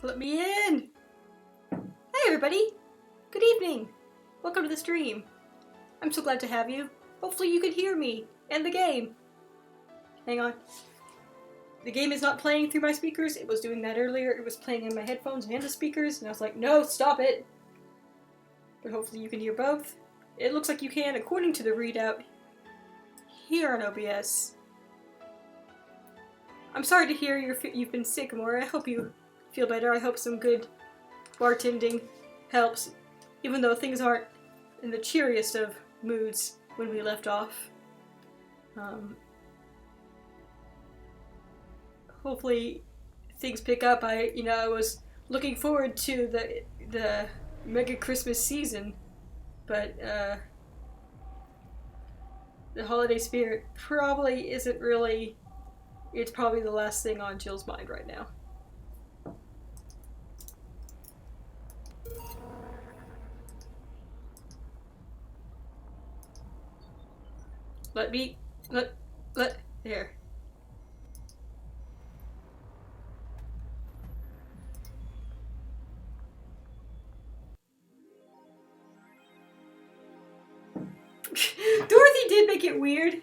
Let me in! Hey everybody! Good evening! Welcome to the stream. I'm so glad to have you. Hopefully you can hear me and the game. Hang on. The game is not playing through my speakers. It was doing that earlier. It was playing in my headphones and the speakers, and I was like, no, stop it! But hopefully you can hear both. It looks like you can, according to the readout here on OBS. I'm sorry to hear you've been sick, Amora. I hope you feel better. I hope some good bartending helps, even though things aren't in the cheeriest of moods when we left off. Hopefully things pick up. I was looking forward to the mega Christmas season, but the holiday spirit probably isn't really. It's probably the last thing on Jill's mind right now. There. Dorothy did make it weird.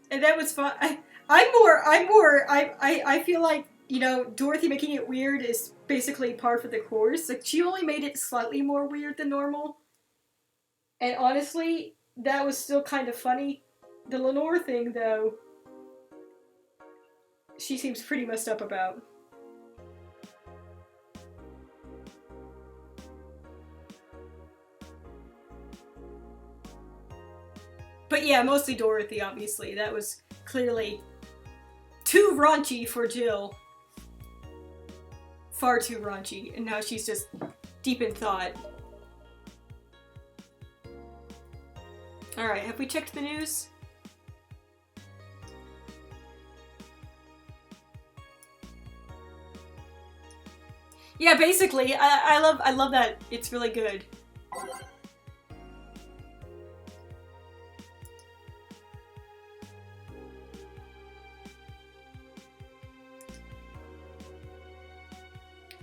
And that was fun. I feel like, Dorothy making it weird is basically par for the course. Like, she only made it slightly more weird than normal. And honestly, that was still kind of funny. The Lenore thing, though, she seems pretty messed up about. But yeah, mostly Dorothy, obviously. That was clearly too raunchy for Jill. Far too raunchy, and now she's just deep in thought. Alright, have we checked the news? Yeah, basically, I love that. It's really good.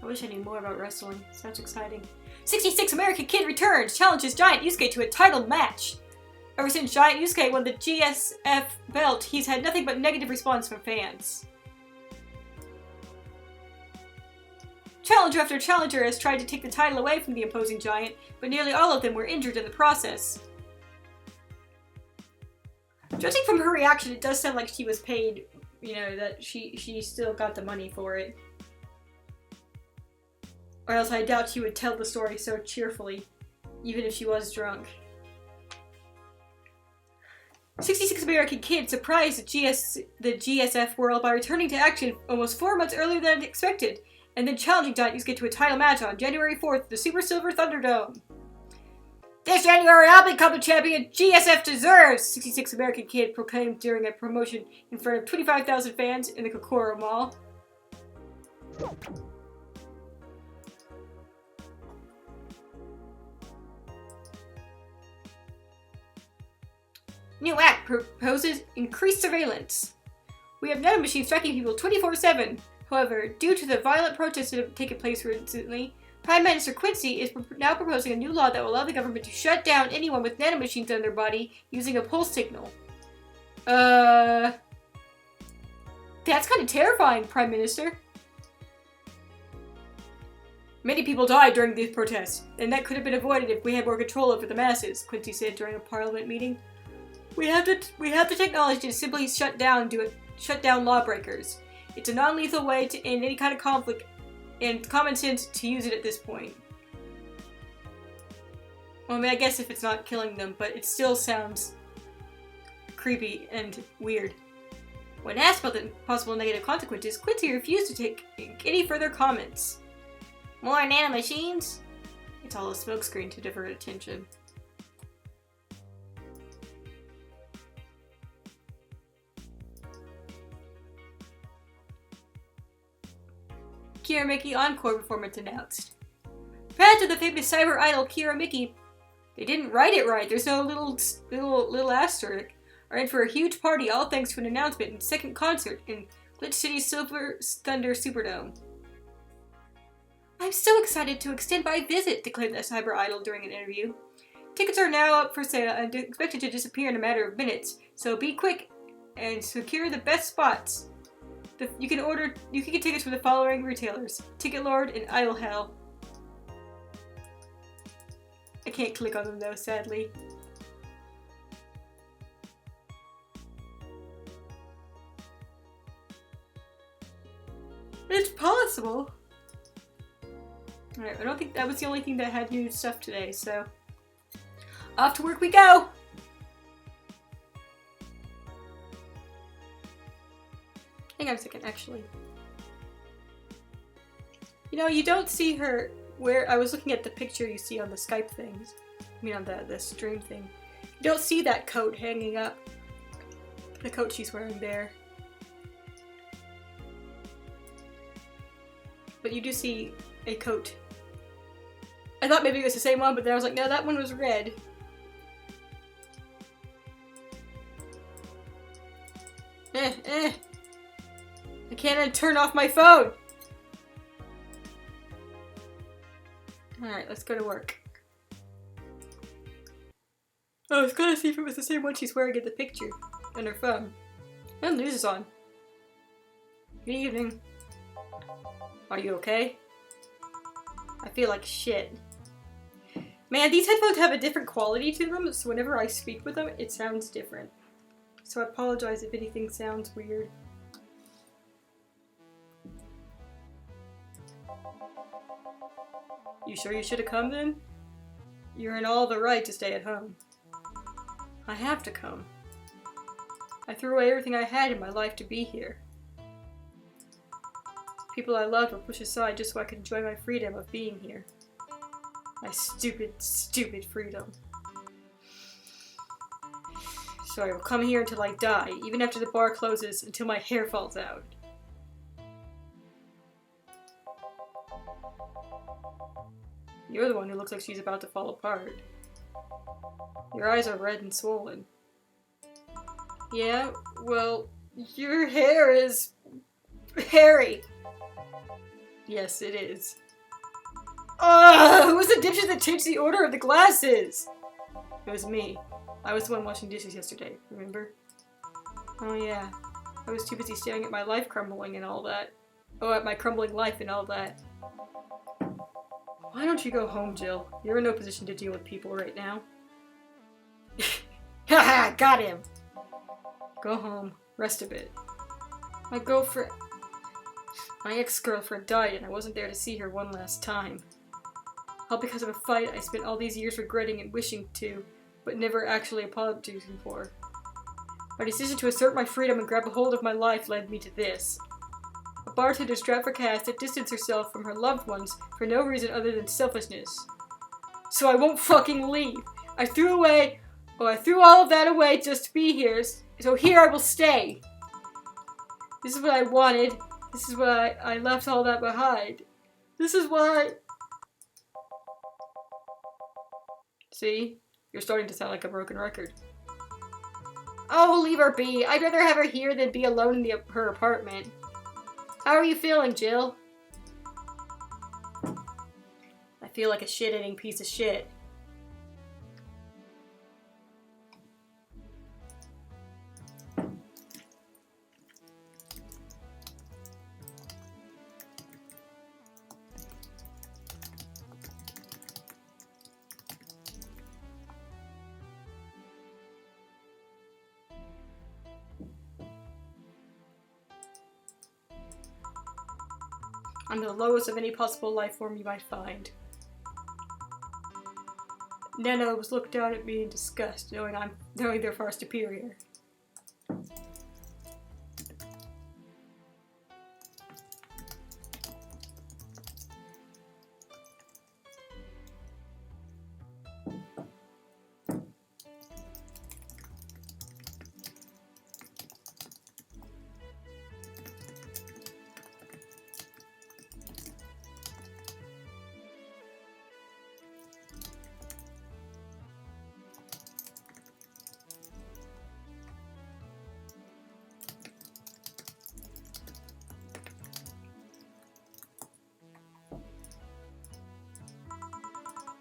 I wish I knew more about wrestling. Sounds exciting. 66 American Kid returns! Challenges Giant Yusuke to a title match! Ever since Giant Yusuke won the GSF belt, he's had nothing but negative response from fans. Challenger after challenger has tried to take the title away from the opposing Giant, but nearly all of them were injured in the process. Judging from her reaction, it does sound like she was paid, that she still got the money for it. Or else I doubt she would tell the story so cheerfully, even if she was drunk. 66 American Kid surprised the GSF world by returning to action almost 4 months earlier than expected, and then challenging Giant Yusuke to a title match on January 4th at the Super Silver Thunderdome. This January I'll become the champion GSF deserves, 66 American Kid proclaimed during a promotion in front of 25,000 fans in the Kokoro Mall. New act proposes increased surveillance. We have nanomachines tracking people 24/7. However, due to the violent protests that have taken place recently, Prime Minister Quincy is now proposing a new law that will allow the government to shut down anyone with nanomachines on their body using a pulse signal. That's kind of terrifying, Prime Minister. Many people died during these protests, and that could have been avoided if we had more control over the masses, Quincy said during a parliament meeting. We have the technology to simply shut down lawbreakers. It's a non-lethal way to end any kind of conflict, and common sense to use it at this point. Well, I mean, I guess if it's not killing them, but it still sounds creepy and weird. When asked about the possible negative consequences, Quincy refused to take any further comments. More nanomachines? It's all a smokescreen to divert attention. Kira Miki encore performance announced. Fans of the famous cyber idol Kira Miki, they didn't write it right. There's no little asterisk. Are in for a huge party, all thanks to an announcement and second concert in Glitch City's Silver Thunder Superdome. I'm so excited to extend my visit, declared the cyber idol during an interview. Tickets are now up for sale and expected to disappear in a matter of minutes, so be quick and secure the best spots. You can get tickets from the following retailers: Ticket Lord and Idle Hell. I can't click on them though, sadly. It's possible. Alright, I don't think that was the only thing that had new stuff today, so off to work we go! Hang on a second, actually. You know, you don't see her where I was looking at the picture you see on the Skype things. I mean on the stream thing. You don't see that coat hanging up. The coat she's wearing there. But you do see a coat. I thought maybe it was the same one, but then I was like, no, that one was red. I can't turn off my phone! Alright, let's go to work. Oh, I was gonna see if it was the same one she's wearing in the picture on her phone. And the news is on. Good evening. Are you okay? I feel like shit. Man, these headphones have a different quality to them, so whenever I speak with them, it sounds different. So I apologize if anything sounds weird. You sure you should have come then? You're in all the right to stay at home. I have to come. I threw away everything I had in my life to be here. People I loved were pushed aside just so I could enjoy my freedom of being here. My stupid, stupid freedom. So I will come here until I die, even after the bar closes, until my hair falls out. You're the one who looks like she's about to fall apart. Your eyes are red and swollen. Yeah, well, your hair is hairy. Yes, it is. Who was the dipshit that changed the order of the glasses? It was me. I was the one washing dishes yesterday, remember? Oh yeah. I was too busy staring at my life crumbling and all that. Oh, at my crumbling life and all that. Why don't you go home, Jill? You're in no position to deal with people right now. Haha, got him! Go home. Rest a bit. My ex-girlfriend died and I wasn't there to see her one last time. All because of a fight I spent all these years regretting and wishing to, but never actually apologizing for. My decision to assert my freedom and grab a hold of my life led me to this. A bartender strapped for cash that distanced herself from her loved ones for no reason other than selfishness. So I won't fucking leave. I threw all of that away just to be here, so here I will stay. This is what I wanted. This is why I left all that behind. This is why... See? You're starting to sound like a broken record. Oh, leave her be. I'd rather have her here than be alone in her apartment. How are you feeling, Jill? I feel like a shit-eating piece of shit. I'm the lowest of any possible life form you might find. Nanos look down at me in disgust, knowing they're far superior.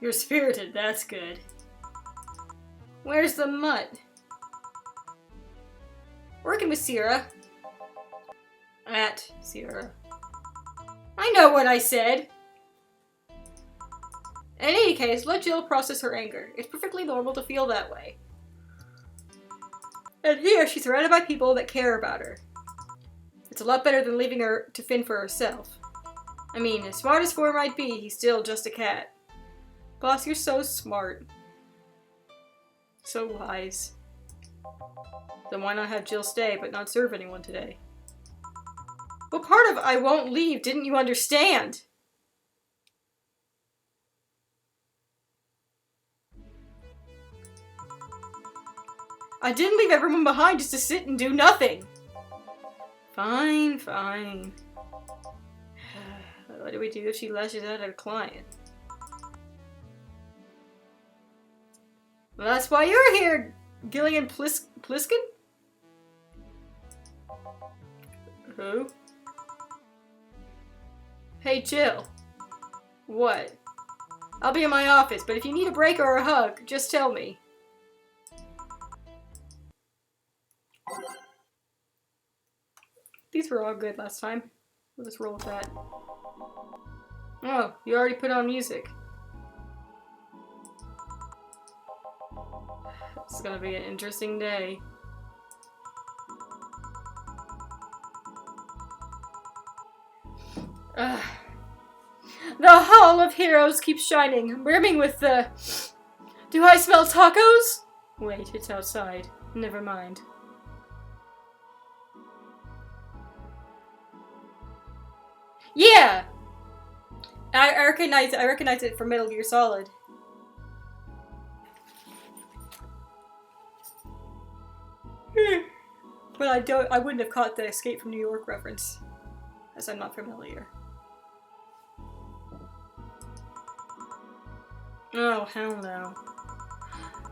You're spirited, that's good. Where's the mutt? Working with Sierra. At Sierra. I know what I said! In any case, let Jill process her anger. It's perfectly normal to feel that way. And here, she's surrounded by people that care about her. It's a lot better than leaving her to fend for herself. I mean, as smart as Four might be, he's still just a cat. Boss, you're so smart. So wise. Then why not have Jill stay, but not serve anyone today? What part of I won't leave didn't you understand? I didn't leave everyone behind just to sit and do nothing. Fine, fine. What do we do if she lashes out at a client? Well, that's why you're here, Gillian Pliskin? Who? Hey, Jill. What? I'll be in my office, but if you need a break or a hug, just tell me. These were all good last time. We'll just roll with that. Oh, you already put on music. It's gonna be an interesting day. The Hall of Heroes keeps shining, brimming with the... Do I smell tacos? Wait, it's outside. Never mind. Yeah! I recognize it from Metal Gear Solid. But I wouldn't have caught the Escape from New York reference, as I'm not familiar. Oh, hell no.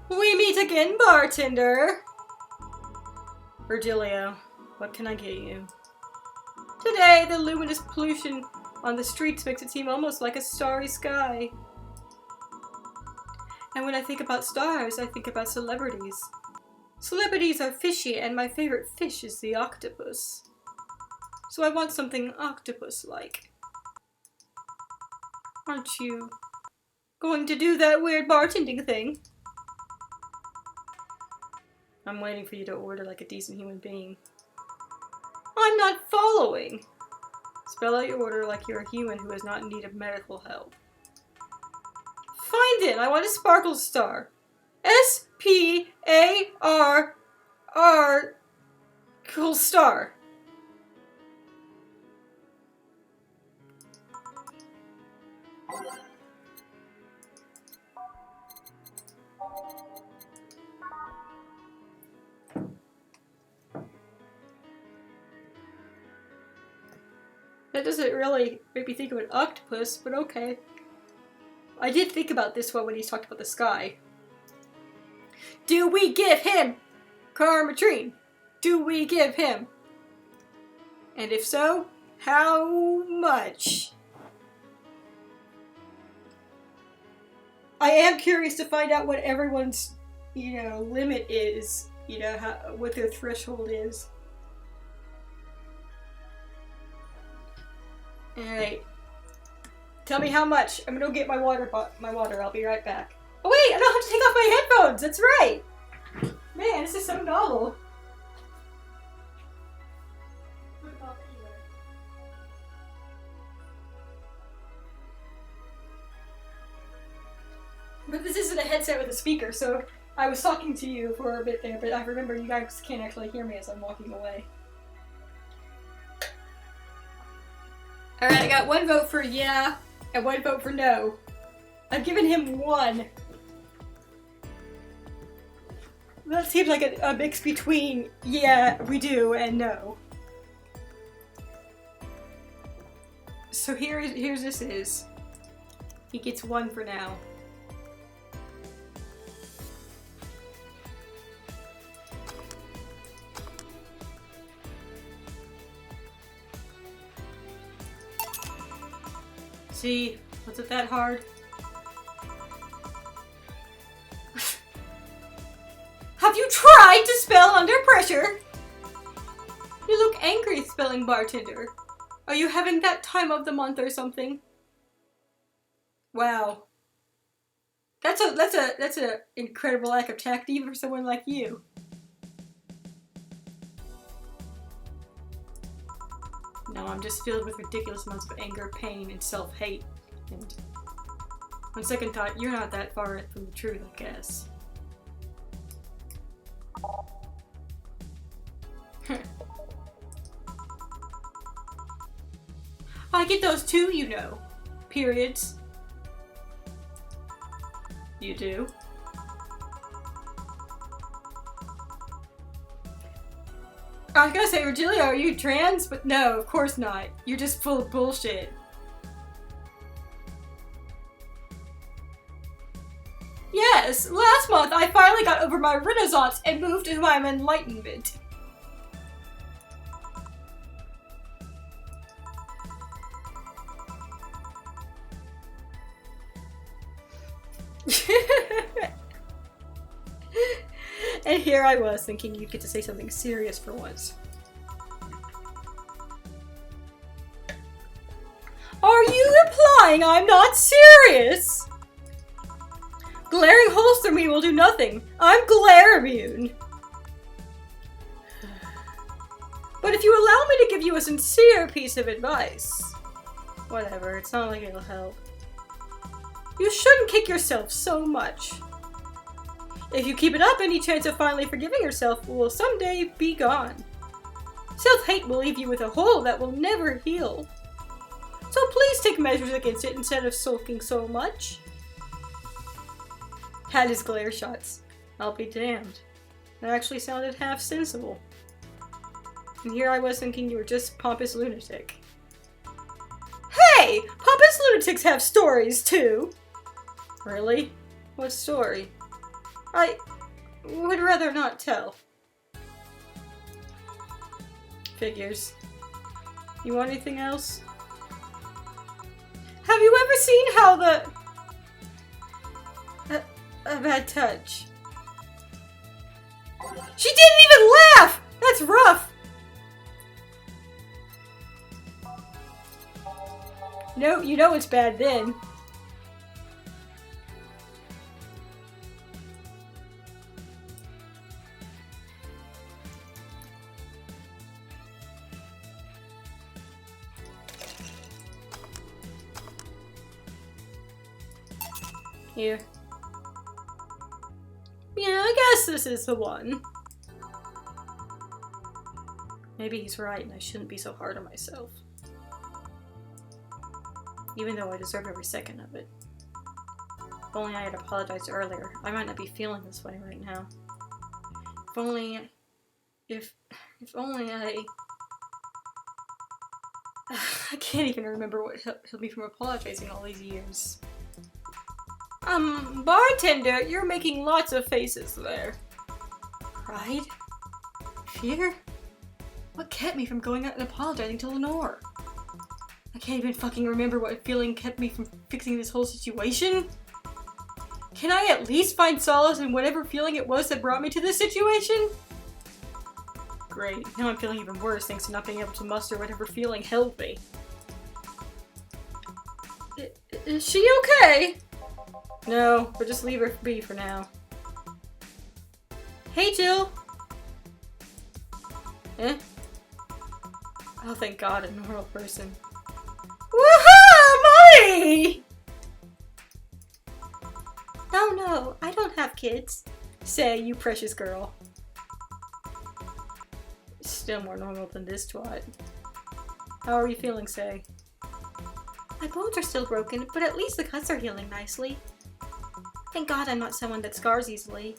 We meet again, bartender! Virgilio, what can I get you? Today, the luminous pollution on the streets makes it seem almost like a starry sky. And when I think about stars, I think about celebrities. Celebrities are fishy, and my favorite fish is the octopus. So I want something octopus-like. Aren't you going to do that weird bartending thing? I'm waiting for you to order like a decent human being. I'm not following! Spell out your order like you're a human who is not in need of medical help. Find it! I want a sparkle star. S-P-A-R-R... Cool star. That doesn't really make me think of an octopus, but okay. I did think about this one when he talked about the sky. Do we give him Karmatrine? Do we give him? And if so, how much? I am curious to find out what everyone's, limit is, what their threshold is. Alright. Tell me how much. I'm gonna get my water. I'll be right back. Oh wait, I don't have to take off my headphones. That's right. Man, this is so novel. But this isn't a headset with a speaker, so I was talking to you for a bit there, but I remember you guys can't actually hear me as I'm walking away. Alright, I got one vote for yeah, and one vote for no. I've given him one. That seems like a mix between yeah, we do, and no. So here's this is. He gets one for now. See, was it that hard? tried to spell under pressure. You look angry, spelling bartender. Are you having that time of the month or something? Wow. That's a incredible act of tact even for someone like you. No, I'm just filled with ridiculous amounts of anger, pain, and self-hate. And on second thought, you're not that far from the truth, I guess. I get those too, you know. Periods. You do? I was gonna say, Virgilia, are you trans? But no, of course not. You're just full of bullshit. Yes, last month I finally got over my renaissance and moved to my enlightenment. And here I was thinking you'd get to say something serious for once. Are you implying I'm not serious? Glaring holes through me will do nothing. I'm glare immune. But if you allow me to give you a sincere piece of advice... Whatever, it's not like it'll help. You shouldn't kick yourself so much. If you keep it up, any chance of finally forgiving yourself will someday be gone. Self-hate will leave you with a hole that will never heal. So please take measures against it instead of sulking so much. Had his glare shots. I'll be damned. That actually sounded half sensible. And here I was thinking you were just pompous lunatic. Hey! Pompous lunatics have stories too! Really? What story? I would rather not tell. Figures. You want anything else? Have you ever seen how the... A bad touch. She didn't even laugh! That's rough! No, you know it's bad then. Here. Yeah, I guess this is the one. Maybe he's right and I shouldn't be so hard on myself. Even though I deserve every second of it. If only I had apologized earlier, I might not be feeling this way right now. If only... If only I... I can't even remember what held me from apologizing all these years. Bartender, you're making lots of faces there. Pride? Fear? What kept me from going out and apologizing to Lenore? I can't even fucking remember what feeling kept me from fixing this whole situation. Can I at least find solace in whatever feeling it was that brought me to this situation? Great, now I'm feeling even worse thanks to not being able to muster whatever feeling held me. Is she okay? No, but just leave her be for now. Hey, Jill! Eh? Oh, thank God, a normal person. Woohoo! Molly! Oh no, I don't have kids. Say, you precious girl. Still more normal than this twat. How are you feeling, Say? My bones are still broken, but at least the cuts are healing nicely. Thank God I'm not someone that scars easily.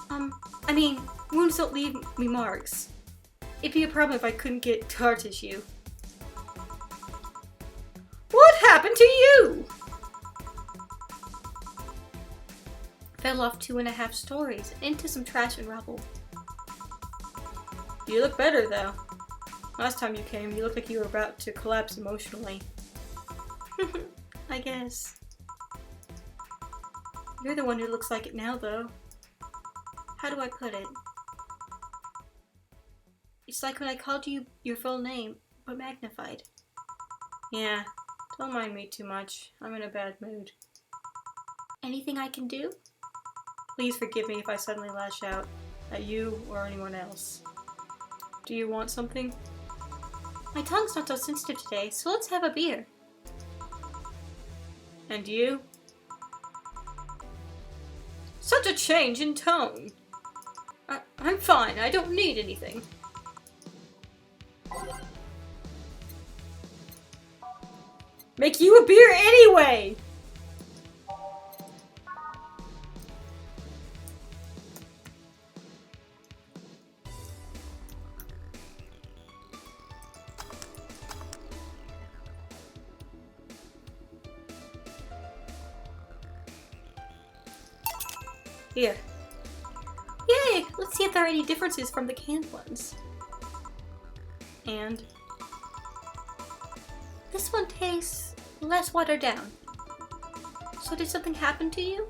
I mean, wounds don't leave me marks. It'd be a problem if I couldn't get scar tissue. What happened to you? Fell off 2.5 stories into some trash and rubble. You look better though. Last time you came, you looked like you were about to collapse emotionally. I guess. You're the one who looks like it now though. How do I put it? It's like when I called you your full name, but magnified. Yeah, don't mind me too much. I'm in a bad mood. Anything I can do? Please forgive me if I suddenly lash out at you or anyone else. Do you want something? My tongue's not so sensitive today, so let's have a beer. And you? Such a change in tone. I'm fine. I don't need anything. Make you a beer anyway! Here. Yay! Let's see if there are any differences from the canned ones. And this one tastes less watered down. So did something happen to you?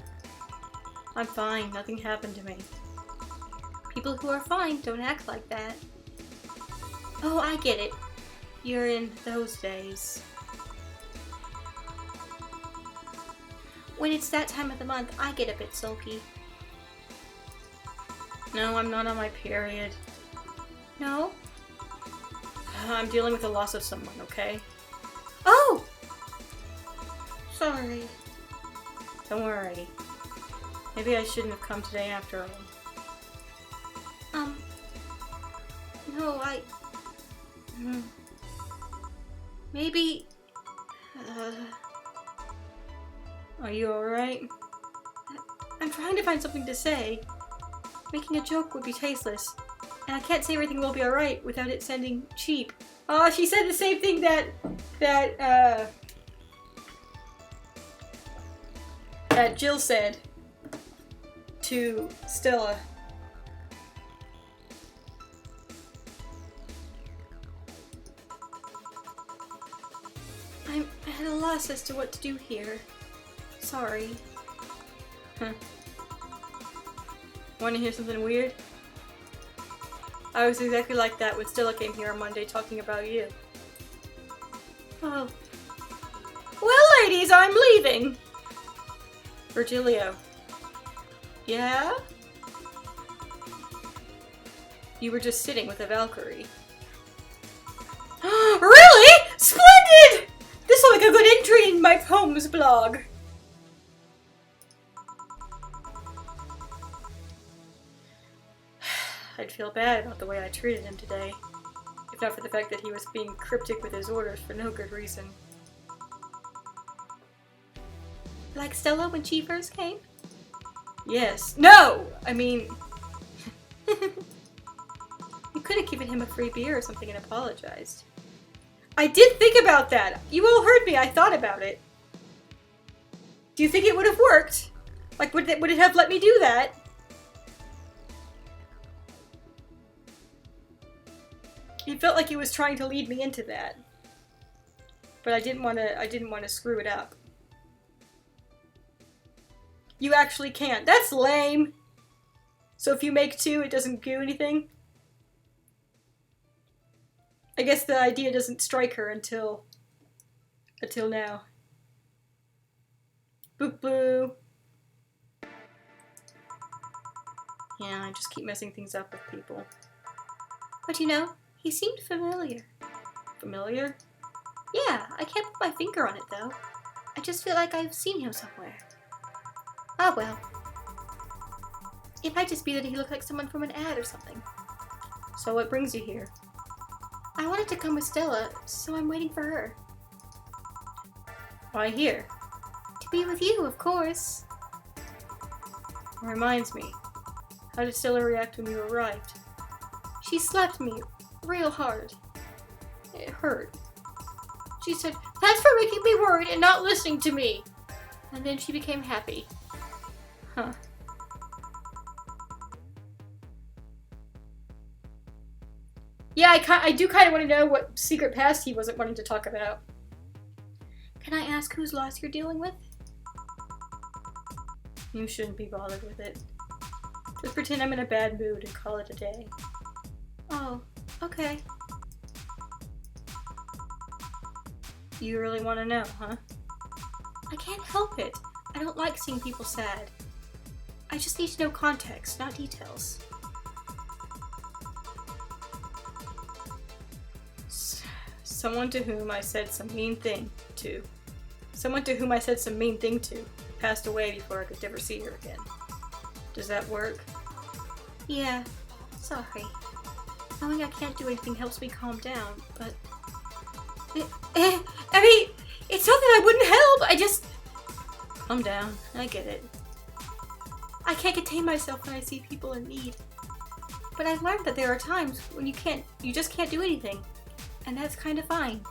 I'm fine. Nothing happened to me. People who are fine don't act like that. Oh, I get it. You're in those days. When it's that time of the month, I get a bit sulky. No, I'm not on my period. No? I'm dealing with the loss of someone, okay? Oh! Sorry. Don't worry. Maybe I shouldn't have come today after all. No, maybe... Are you alright? I'm trying to find something to say. Making a joke would be tasteless. And I can't say everything will be alright without it sounding cheap. Oh, she said the same thing that Jill said to Stella. I'm at a loss as to what to do here. Sorry. Huh. Want to hear something weird? I was exactly like that when Stella came here on Monday talking about you. Oh. Well, ladies, I'm leaving! Virgilio. Yeah? You were just sitting with a Valkyrie. Really? Splendid! This looks like a good entry in my poems blog. I'd feel bad about the way I treated him today, if not for the fact that he was being cryptic with his orders for no good reason. Like Stella when she first came? Yes. No! I mean... You could have given him a free beer or something and apologized. I did think about that! You all heard me, I thought about it. Do you think it would have worked? Like, would it have let me do that? He felt like he was trying to lead me into that. But I didn't want to screw it up. You actually can't. That's lame! So if you make two, it doesn't do anything? I guess the idea doesn't strike her until now. Boop boo. Yeah, I just keep messing things up with people. But you know, he seemed familiar. Familiar? Yeah, I can't put my finger on it though. I just feel like I've seen him somewhere. Ah well. It might just be that he looked like someone from an ad or something. So what brings you here? I wanted to come with Stella, so I'm waiting for her. Why here? To be with you, of course. Reminds me. How did Stella react when you arrived? She slapped me real hard. It hurt. She said, "That's for making me worried and not listening to me." And then she became happy. Huh. Yeah, I do kind of want to know what secret past he wasn't wanting to talk about. Can I ask whose loss you're dealing with? You shouldn't be bothered with it. Just pretend I'm in a bad mood and call it a day. Oh, okay. You really want to know, huh? I can't help it. I don't like seeing people sad. I just need to know context, not details. Someone to whom I said some mean thing to. Someone to whom I said some mean thing to passed away before I could ever see her again. Does that work? Yeah, sorry. Knowing I can't do anything helps me calm down, but... I mean, it's not that I wouldn't help, I just... Calm down, I get it. I can't contain myself when I see people in need. But I've learned that there are times when you just can't do anything. And that's kind of fine.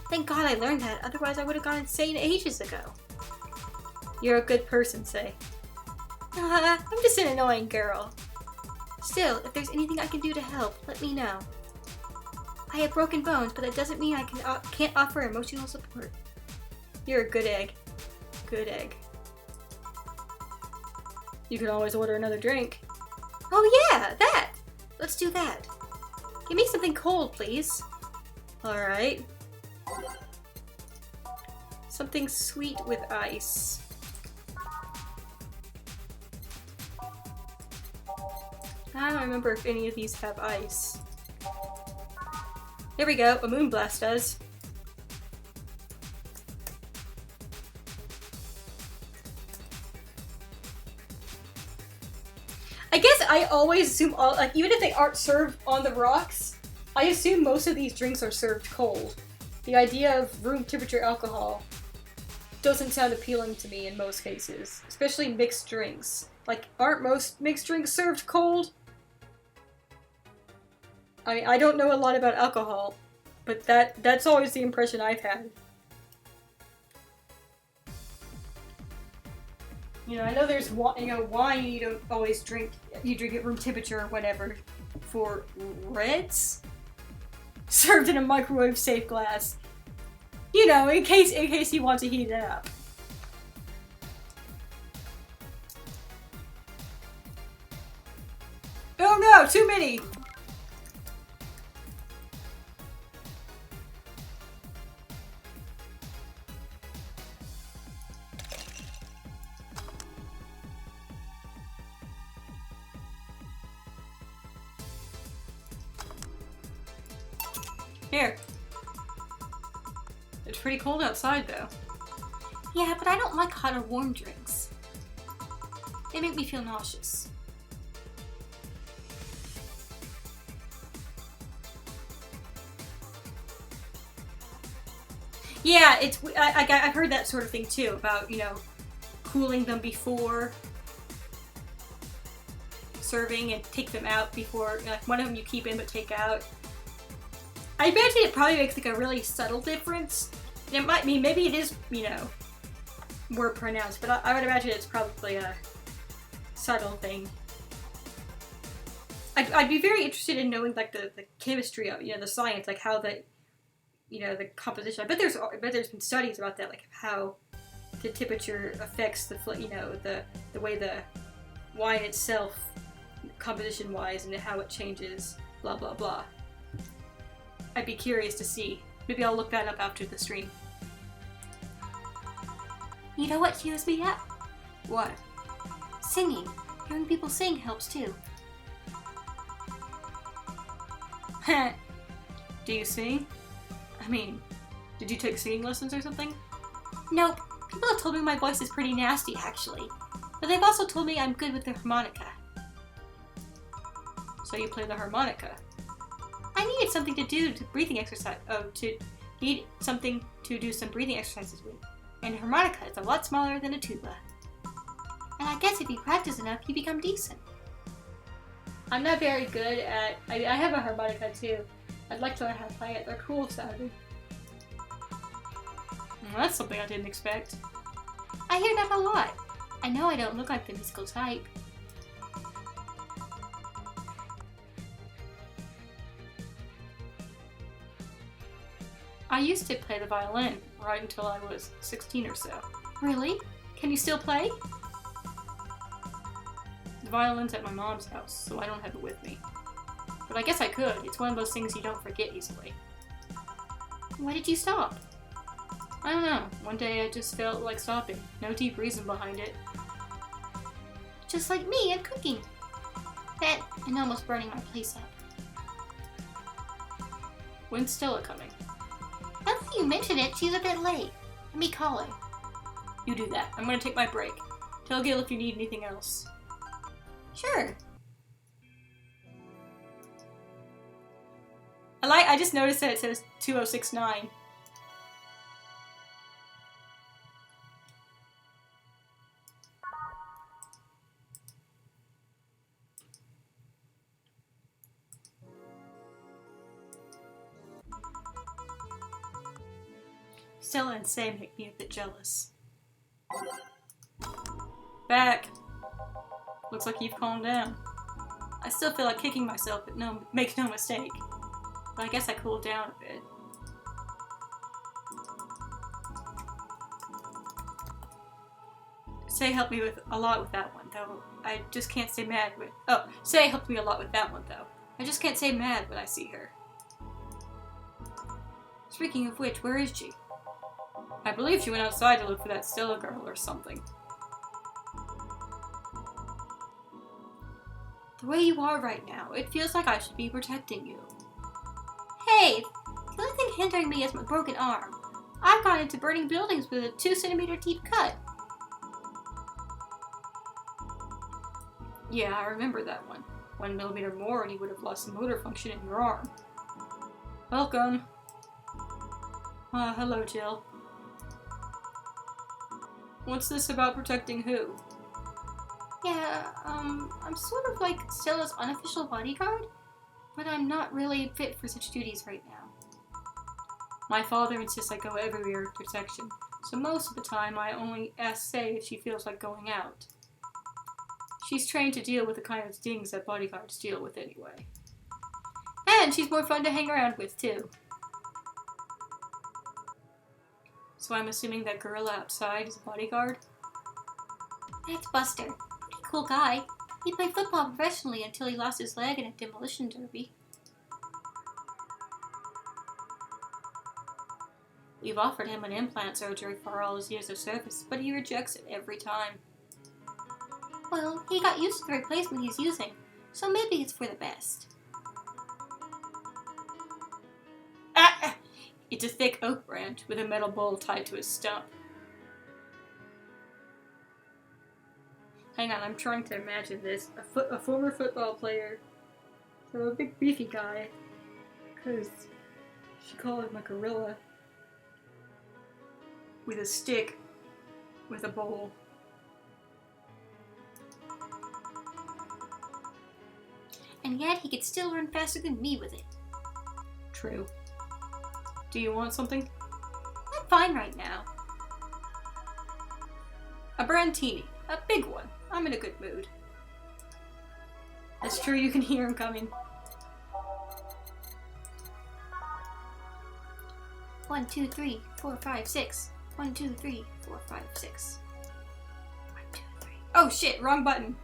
Thank God I learned that, otherwise I would have gone insane ages ago. You're a good person, Say. I'm just an annoying girl. Still, if there's anything I can do to help, let me know. I have broken bones, but that doesn't mean I can't offer emotional support. You're a good egg. Good egg. You can always order another drink. Oh yeah, that! Let's do that. Give me something cold, please. Alright. Something sweet with ice. I don't remember if any of these have ice. There we go, a Moonblast does. I guess I always assume all, like, even if they aren't served on the rocks, I assume most of these drinks are served cold. The idea of room temperature alcohol doesn't sound appealing to me in most cases, especially mixed drinks. Like, aren't most mixed drinks served cold? I mean, I don't know a lot about alcohol, but that's always the impression I've had. You know, I know there's wine you don't always drink. You drink at room temperature or whatever. For reds, served in a microwave safe glass. You know, in case you want to heat it up. Oh no, too many. Here. It's pretty cold outside, though. Yeah, but I don't like hot or warm drinks. They make me feel nauseous. Yeah, I've heard that sort of thing too, about, you know, cooling them before serving and take them out before, like, one of them you keep in but take out. I imagine it probably makes like a really subtle difference. It might mean maybe it is, you know, more pronounced, but I would imagine it's probably a subtle thing. I'd be very interested in knowing like the chemistry of, you know, the science, like how the, you know, the composition. I bet there's been studies about that, like how the temperature affects the, you know, the way the wine itself, composition wise, and how it changes. Blah blah blah. I'd be curious to see. Maybe I'll look that up after the stream. You know what cheers me up? What? Singing. Hearing people sing helps too. Do you sing? I mean, did you take singing lessons or something? Nope. People have told me my voice is pretty nasty, actually. But they've also told me I'm good with the harmonica. So you play the harmonica? I needed something to do to breathing exercise. Need something to do some breathing exercises with. And a harmonica is a lot smaller than a tuba. And I guess if you practice enough, you become decent. I'm not very good at... I have a harmonica too. I'd like to learn how to play it. They're cool sounding. Well, that's something I didn't expect. I hear that a lot. I know I don't look like the musical type. I used to play the violin right until I was 16 or so. Really? Can you still play? The violin's at my mom's house, so I don't have it with me. But I guess I could. It's one of those things you don't forget easily. Why did you stop? I don't know. One day I just felt like stopping. No deep reason behind it. Just like me and cooking. That and almost burning my place up. When's Stella coming? Now that you mention it, she's a bit late. Let me call her. You do that. I'm gonna take my break. Tell Gil if you need anything else. Sure. I just noticed that it says 2069. Stella and Say make me a bit jealous. Back. Looks like you've calmed down. I still feel like kicking myself, but make no mistake. But I guess I cooled down a bit. Say helped me a lot with that one, though. I just can't stay mad with. Oh, Say helped me a lot with that one, though. I just can't stay mad when I see her. Speaking of which, where is she? I believe she went outside to look for that Stella girl or something. The way you are right now, it feels like I should be protecting you. Hey, the only thing hindering me is my broken arm. I've gone into burning buildings with a 2-centimeter deep cut. Yeah, I remember that one. 1 millimeter more and you would have lost the motor function in your arm. Welcome. Hello, Jill. What's this about protecting who? Yeah, I'm sort of like Stella's unofficial bodyguard, but I'm not really fit for such duties right now. My father insists I go everywhere with protection, so most of the time I only ask Say if she feels like going out. She's trained to deal with the kind of things that bodyguards deal with anyway. And she's more fun to hang around with, too. So I'm assuming that gorilla outside is a bodyguard? That's Buster. Pretty cool guy. He played football professionally until he lost his leg in a demolition derby. We've offered him an implant surgery for all his years of service, but he rejects it every time. Well, he got used to the replacement he's using, so maybe it's for the best. It's a thick oak branch with a metal bowl tied to a stump. Hang on, I'm trying to imagine this. A former football player, so a big beefy guy, because she called him a gorilla, with a stick, with a bowl. And yet he could still run faster than me with it. True. Do you want something? I'm fine right now. A brandini. A big one. I'm in a good mood. That's true, you can hear him coming. 1, 2, 3, 4, 5, 6. 1, 2, 3, 4, 5, 6. 1, 2, 3. Oh shit, wrong button.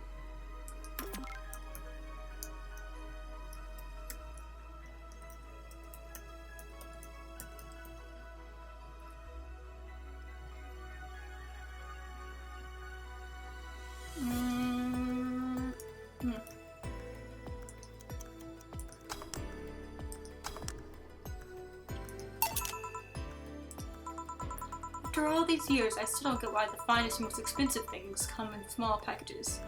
After all these years, I still don't get why the finest and most expensive things come in small packages.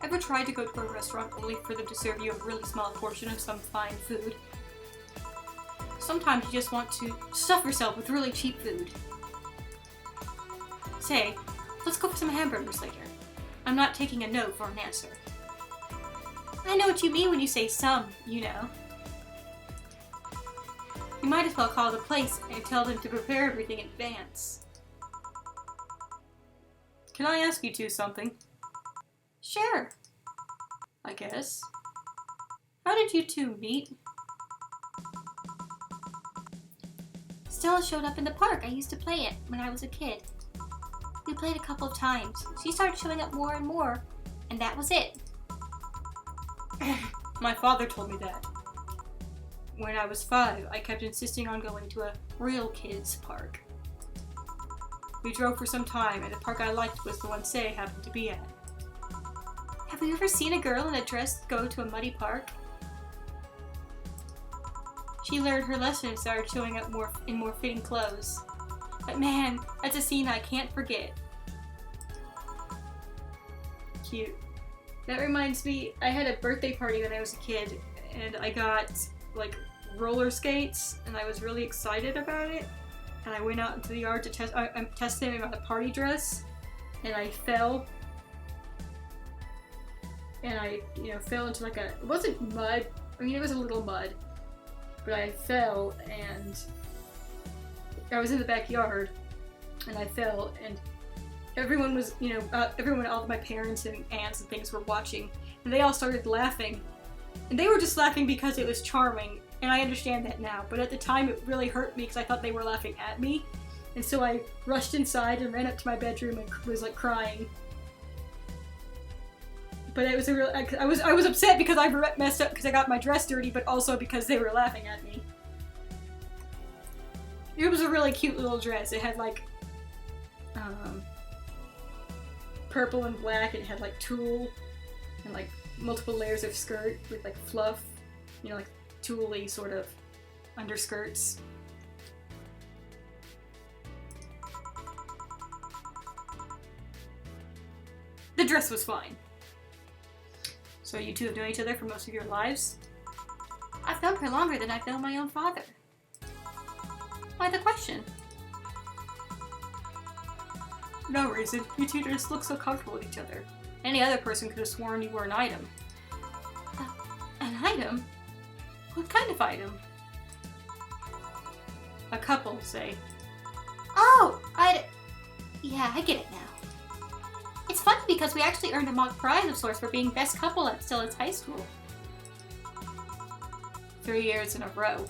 Ever tried to go to a restaurant only for them to serve you a really small portion of some fine food? Sometimes you just want to stuff yourself with really cheap food. Say, let's go for some hamburgers later. I'm not taking a no for an answer. I know what you mean when you say some, you know. You might as well call the place and tell them to prepare everything in advance. Can I ask you two something? Sure. I guess. How did you two meet? Stella showed up in the park I used to play at when I was a kid. We played a couple of times. She started showing up more and more, And that was it. My father told me that. When I was 5, I kept insisting on going to a real kids park. We drove for some time, and the park I liked was the one Say happened to be at. Have you ever seen a girl in a dress go to a muddy park? She learned her lesson and started showing up in more fitting clothes. But man, that's a scene I can't forget. Cute. That reminds me, I had a birthday party when I was a kid, and I got, like, roller skates, and I was really excited about it. And I went out into the yard to test them in my party dress, and I fell. And I, fell into like it wasn't mud, I mean it was a little mud, but I fell and I was in the backyard, and I fell, and everyone was, all of my parents and aunts and things were watching, and they all started laughing. And they were just laughing because it was charming, and I understand that now, but at the time it really hurt me because I thought they were laughing at me. And so I rushed inside and ran up to my bedroom and was like crying. But it was a real, I was upset because I messed up because I got my dress dirty, but also because they were laughing at me. It was a really cute little dress. It had like purple and black. It had like tulle and like multiple layers of skirt with like fluff, like tulle-y sort of underskirts. The dress was fine. So you two have known each other for most of your lives? I've known her longer than I've known my own father. Why the question? No reason. You two just look so comfortable with each other. Any other person could have sworn you were an item. An item? What kind of item? A couple, say. Oh! Yeah, I get it now. It's funny because we actually earned a mock prize of sorts for being best couple at Stilla's high school. 3 years in a row.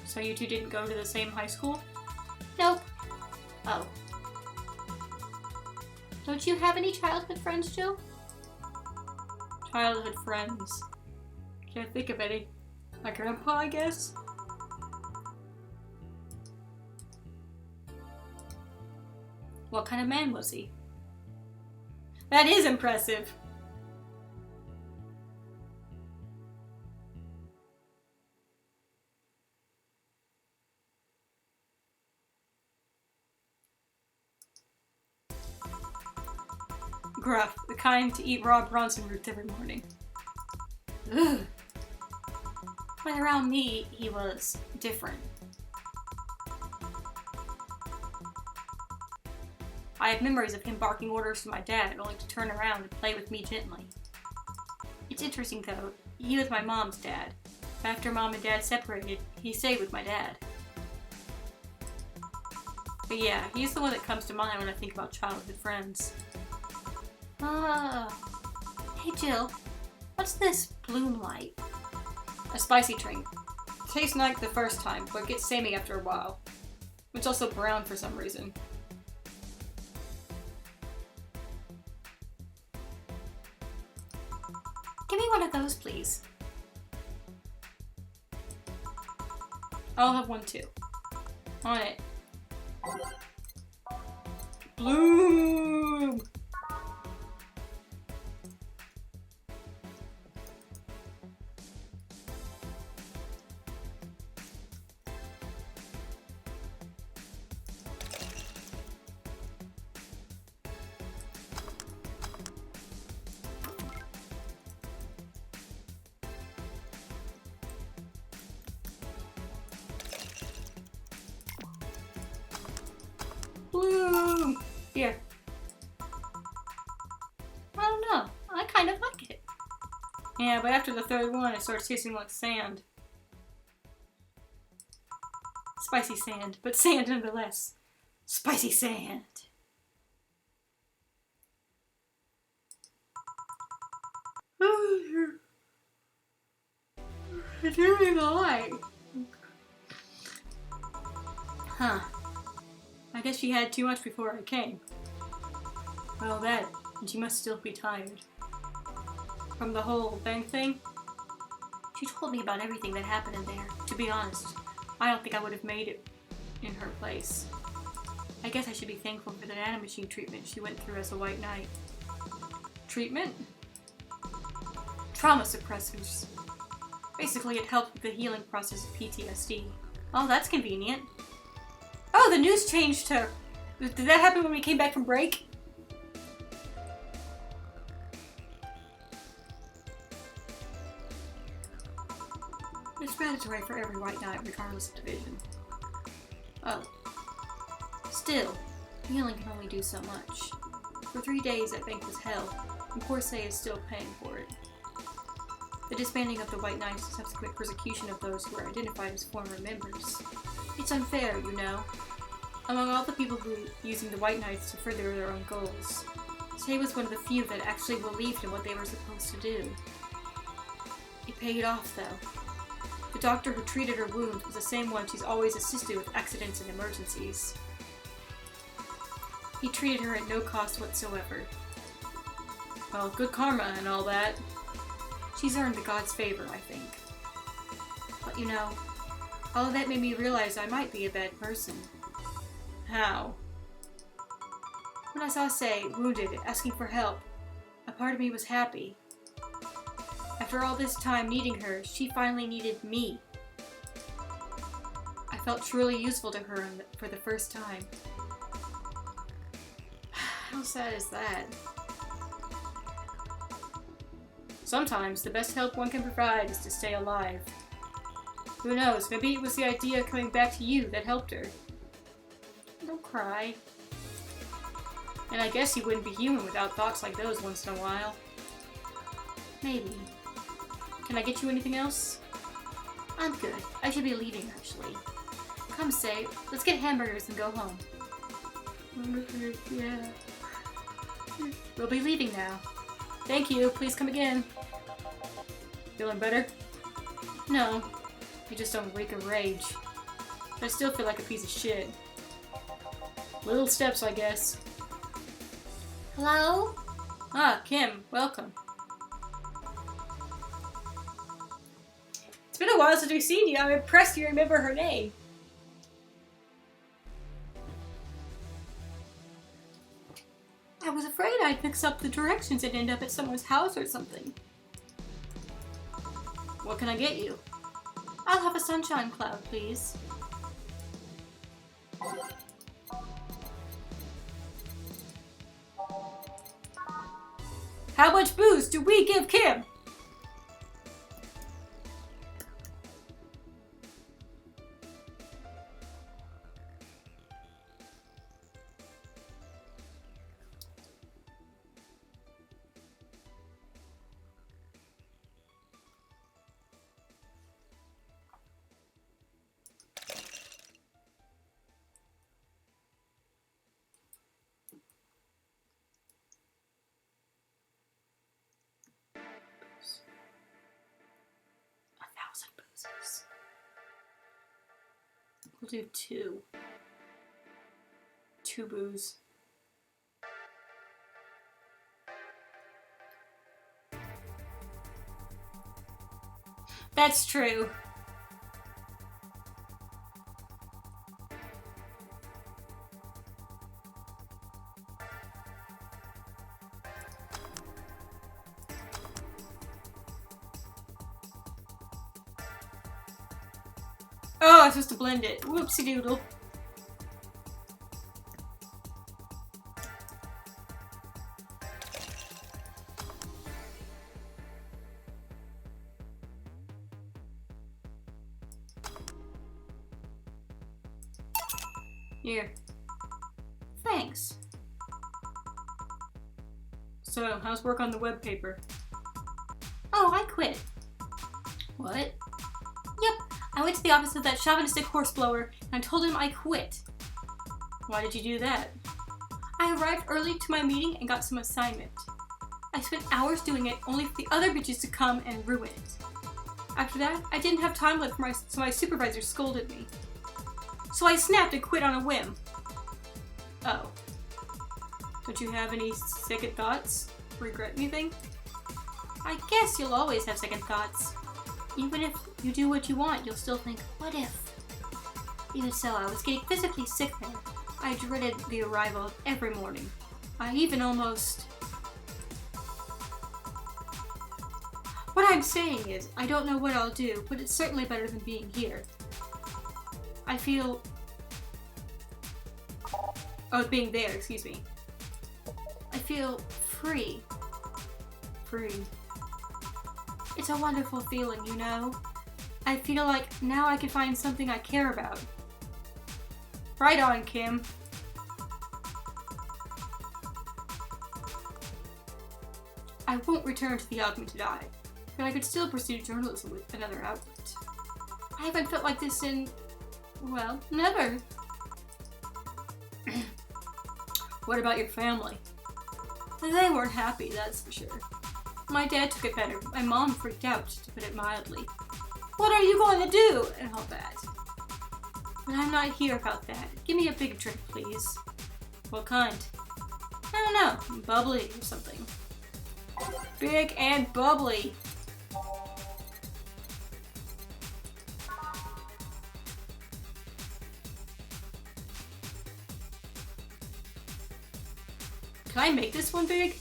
So you two didn't go to the same high school? Nope. Oh. Don't you have any childhood friends, Jill? Childhood friends. Can't think of any. My grandpa, I guess? What kind of man was he? That is impressive! Gruff, the kind to eat raw Bronson roots every morning. Ugh. When around me, he was different. I have memories of him barking orders to my dad, only to turn around and play with me gently. It's interesting though, he was my mom's dad. After mom and dad separated, he stayed with my dad. But yeah, he's the one that comes to mind when I think about childhood friends. Hey Jill, what's this bloom light? A spicy drink. Tastes like the first time, but gets samey after a while. It's also brown for some reason. Give me one of those, please. I'll have one too. On it. Bloom! Bloom! Here. I don't know. I kind of like it. Yeah, but after the third one, it starts tasting like sand. Spicy sand, but sand nonetheless. Spicy sand. It's really light. Huh. I guess she had too much before I came. Well, that, and you must still be tired. From the whole bank thing? She told me about everything that happened in there. To be honest, I don't think I would have made it in her place. I guess I should be thankful for the nanomachine treatment she went through as a White Knight. Treatment? Trauma suppressors. Basically, it helped with the healing process of PTSD. Oh, that's convenient. Oh, the news changed to... Did that happen when we came back from break? It's mandatory for every White Knight, regardless of division. Oh. Still, healing can only do so much. For 3 days, that bank was hell, and Corsair is still paying for it. The disbanding of the White Knights and subsequent persecution of those who are identified as former members. It's unfair, you know. Among all the people who are using the White Knights to further their own goals, Say was one of the few that actually believed in what they were supposed to do. It paid off, though. The doctor who treated her wounds was the same one she's always assisted with accidents and emergencies. He treated her at no cost whatsoever. Well, good karma and all that. She's earned the god's favor, I think. But you know, all of that made me realize I might be a bad person. How? When I saw Say, wounded, asking for help, a part of me was happy. After all this time needing her, she finally needed me. I felt truly useful to her for the first time. How sad is that? Sometimes the best help one can provide is to stay alive. Who knows, maybe it was the idea of coming back to you that helped her. Don't cry. And I guess you wouldn't be human without thoughts like those once in a while. Maybe. Can I get you anything else? I'm good. I should be leaving, actually. Come, Say, let's get hamburgers and go home. Yeah. We'll be leaving now. Thank you. Please come again. Feeling better? No. I just don't wake of rage. But I still feel like a piece of shit. Little steps, I guess. Hello? Ah, Kim. Welcome. It's been a while since we've seen you. I'm impressed you remember her name. I was afraid I'd mix up the directions and end up at someone's house or something. What can I get you? I'll have a sunshine cloud, please. How much booze do we give Kim? We'll do 2. 2 booze. That's true. Oh, I'm supposed to blend it. Whoopsie doodle. Here. Thanks. So, how's work on the web paper? Oh, I quit. What? Yep. I went to the office of that chauvinistic horseblower and I told him I quit. Why did you do that? I arrived early to my meeting and got some assignment. I spent hours doing it only for the other bitches to come and ruin it. After that, I didn't have time left so my supervisor scolded me. So I snapped and quit on a whim. Oh. Don't you have any second thoughts? Regret anything? I guess you'll always have second thoughts. Even if you do what you want, you'll still think, what if? Even so, I was getting physically sick there. I dreaded the arrival every morning. I even almost... What I'm saying is, I don't know what I'll do, but it's certainly better than being here. I feel... Oh, being there, excuse me. I feel free. Free. It's a wonderful feeling, you know? I feel like now I can find something I care about. Right on, Kim. I won't return to the augmented eye, but I could still pursue journalism with another outlet. I haven't felt like this in, well, never. What about your family? They weren't happy, that's for sure. My dad took it better, but my mom freaked out, to put it mildly. What are you going to do? And all that. But I'm not here about that. Give me a big drink, please. What kind? I don't know, bubbly or something. Big and bubbly. Can I make this one big?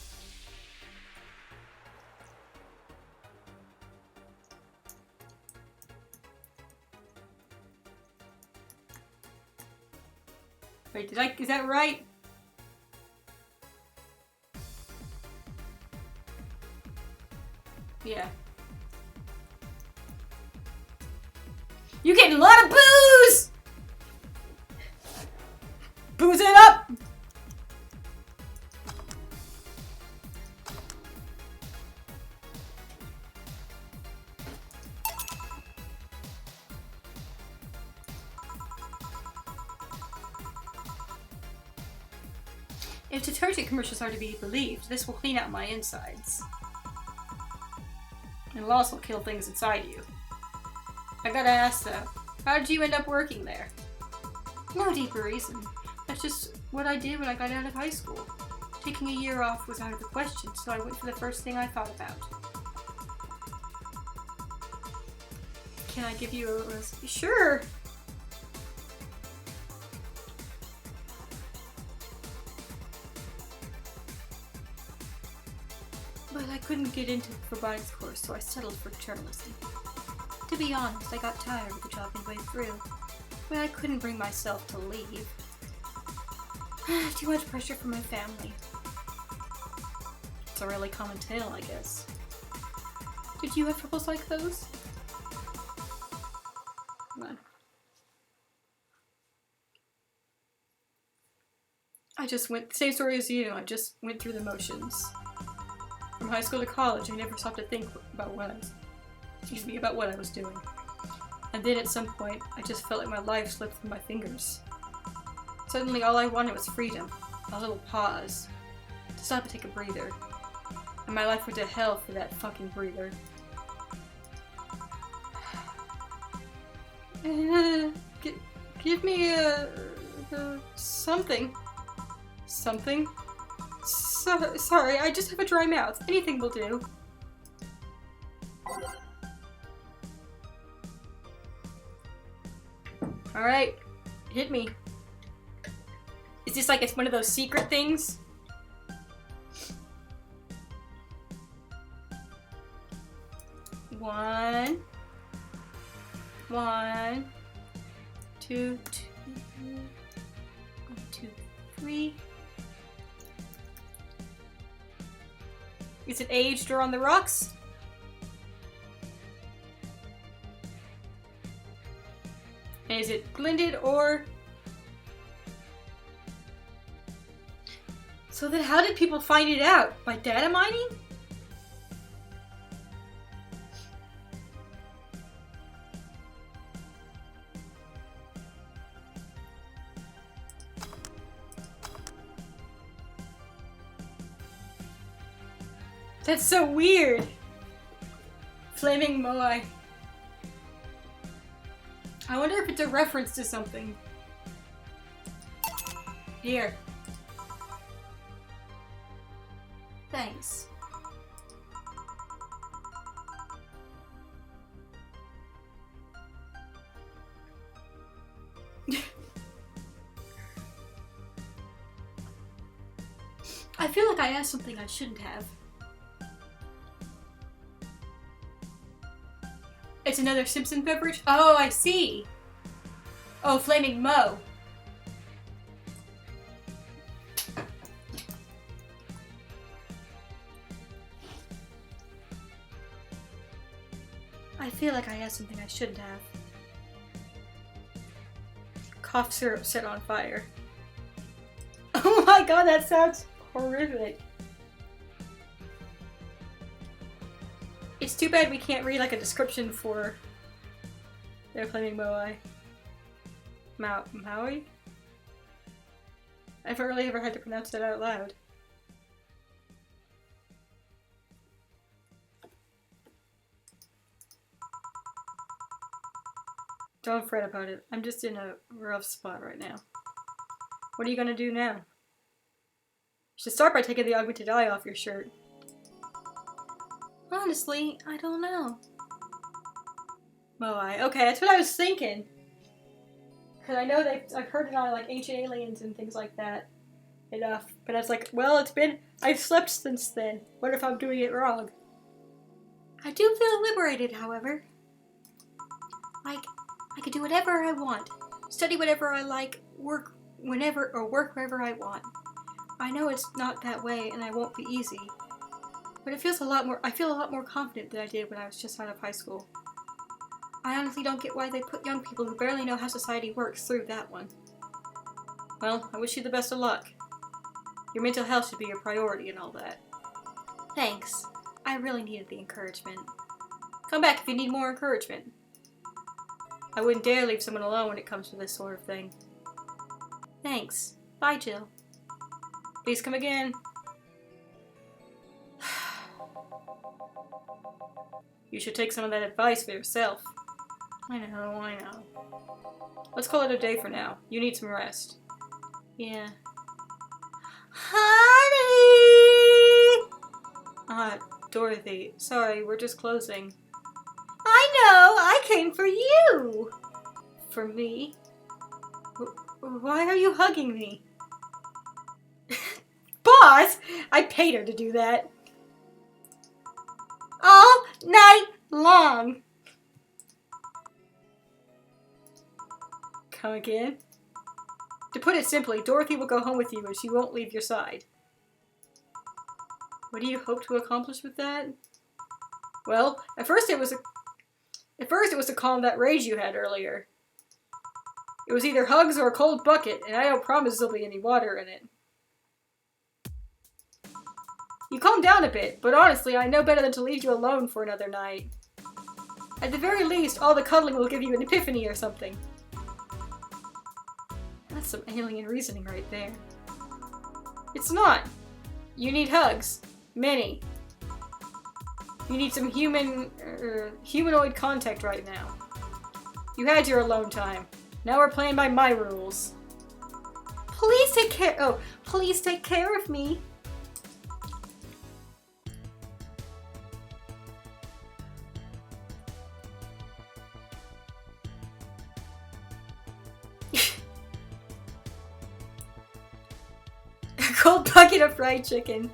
Wait, is that right? Yeah. You getting a lot of booze! Booze it up! If detergent commercials are to be believed, this will clean out my insides. It'll also kill things inside you. I gotta ask though, how did you end up working there? No deeper reason. That's just what I did when I got out of high school. Taking a year off was out of the question, so I went for the first thing I thought about. Can I give you a Sure! But I couldn't get into the robotics course, so I settled for journalism. To be honest, I got tired of the job midway through, but I couldn't bring myself to leave. Too much pressure from my family. It's a really common tale, I guess. Did you have troubles like those? Come on. Same story as you, I just went through the motions. From high school to college, I never stopped to think about what I was doing. And then at some point, I just felt like my life slipped through my fingers. Suddenly all I wanted was freedom, a little pause, to stop and take a breather. And my life went to hell for that fucking breather. Give me something. Something? Sorry, I just have a dry mouth. Anything will do. Alright, hit me. Is this like it's one of those secret things? One, 2, 3. Is it aged or on the rocks? And is it blended or... So then how did people find it out? By data mining? That's so weird. Flaming Moai. I wonder if it's a reference to something. Here. Thanks. I feel like I asked something I shouldn't have. It's another Simpson beverage? Oh, I see. Oh, Flaming Mo. I feel like I asked something I shouldn't have. Cough syrup set on fire. Oh my god, that sounds horrific. It's too bad we can't read like a description for their Flaming Moai. Maui? I've really ever had to pronounce that out loud. Don't fret about it. I'm just in a rough spot right now. What are you gonna do now? You should start by taking the augmented eye off your shirt. Honestly, I don't know. Moai. Okay, that's what I was thinking. Because I know I've heard it on like Ancient Aliens and things like that enough. But I was like, well, I've slept since then. What if I'm doing it wrong? I do feel liberated, however. Like, I could do whatever I want. Study whatever I like, work whenever or work wherever I want. I know it's not that way and I won't be easy. But it feels I feel a lot more confident than I did when I was just out of high school. I honestly don't get why they put young people who barely know how society works through that one. Well, I wish you the best of luck. Your mental health should be your priority and all that. Thanks. I really needed the encouragement. Come back if you need more encouragement. I wouldn't dare leave someone alone when it comes to this sort of thing. Thanks. Bye, Jill. Please come again. You should take some of that advice for yourself. I know. Let's call it a day for now. You need some rest. Yeah. Honey! Dorothy. Sorry, we're just closing. I know! I came for you! For me? Why are you hugging me? Boss! I paid her to do that. All night long. Come again? To put it simply, Dorothy will go home with you and she won't leave your side. What do you hope to accomplish with that? Well, at first it was to calm that rage you had earlier. It was either hugs or a cold bucket, and I don't promise there'll be any water in it. You calmed down a bit, but honestly, I know better than to leave you alone for another night. At the very least, all the cuddling will give you an epiphany or something. That's some alien reasoning right there. It's not. You need hugs. Many. You need some humanoid contact right now. You had your alone time. Now we're playing by my rules. Please take care of me. A cold bucket of fried chicken.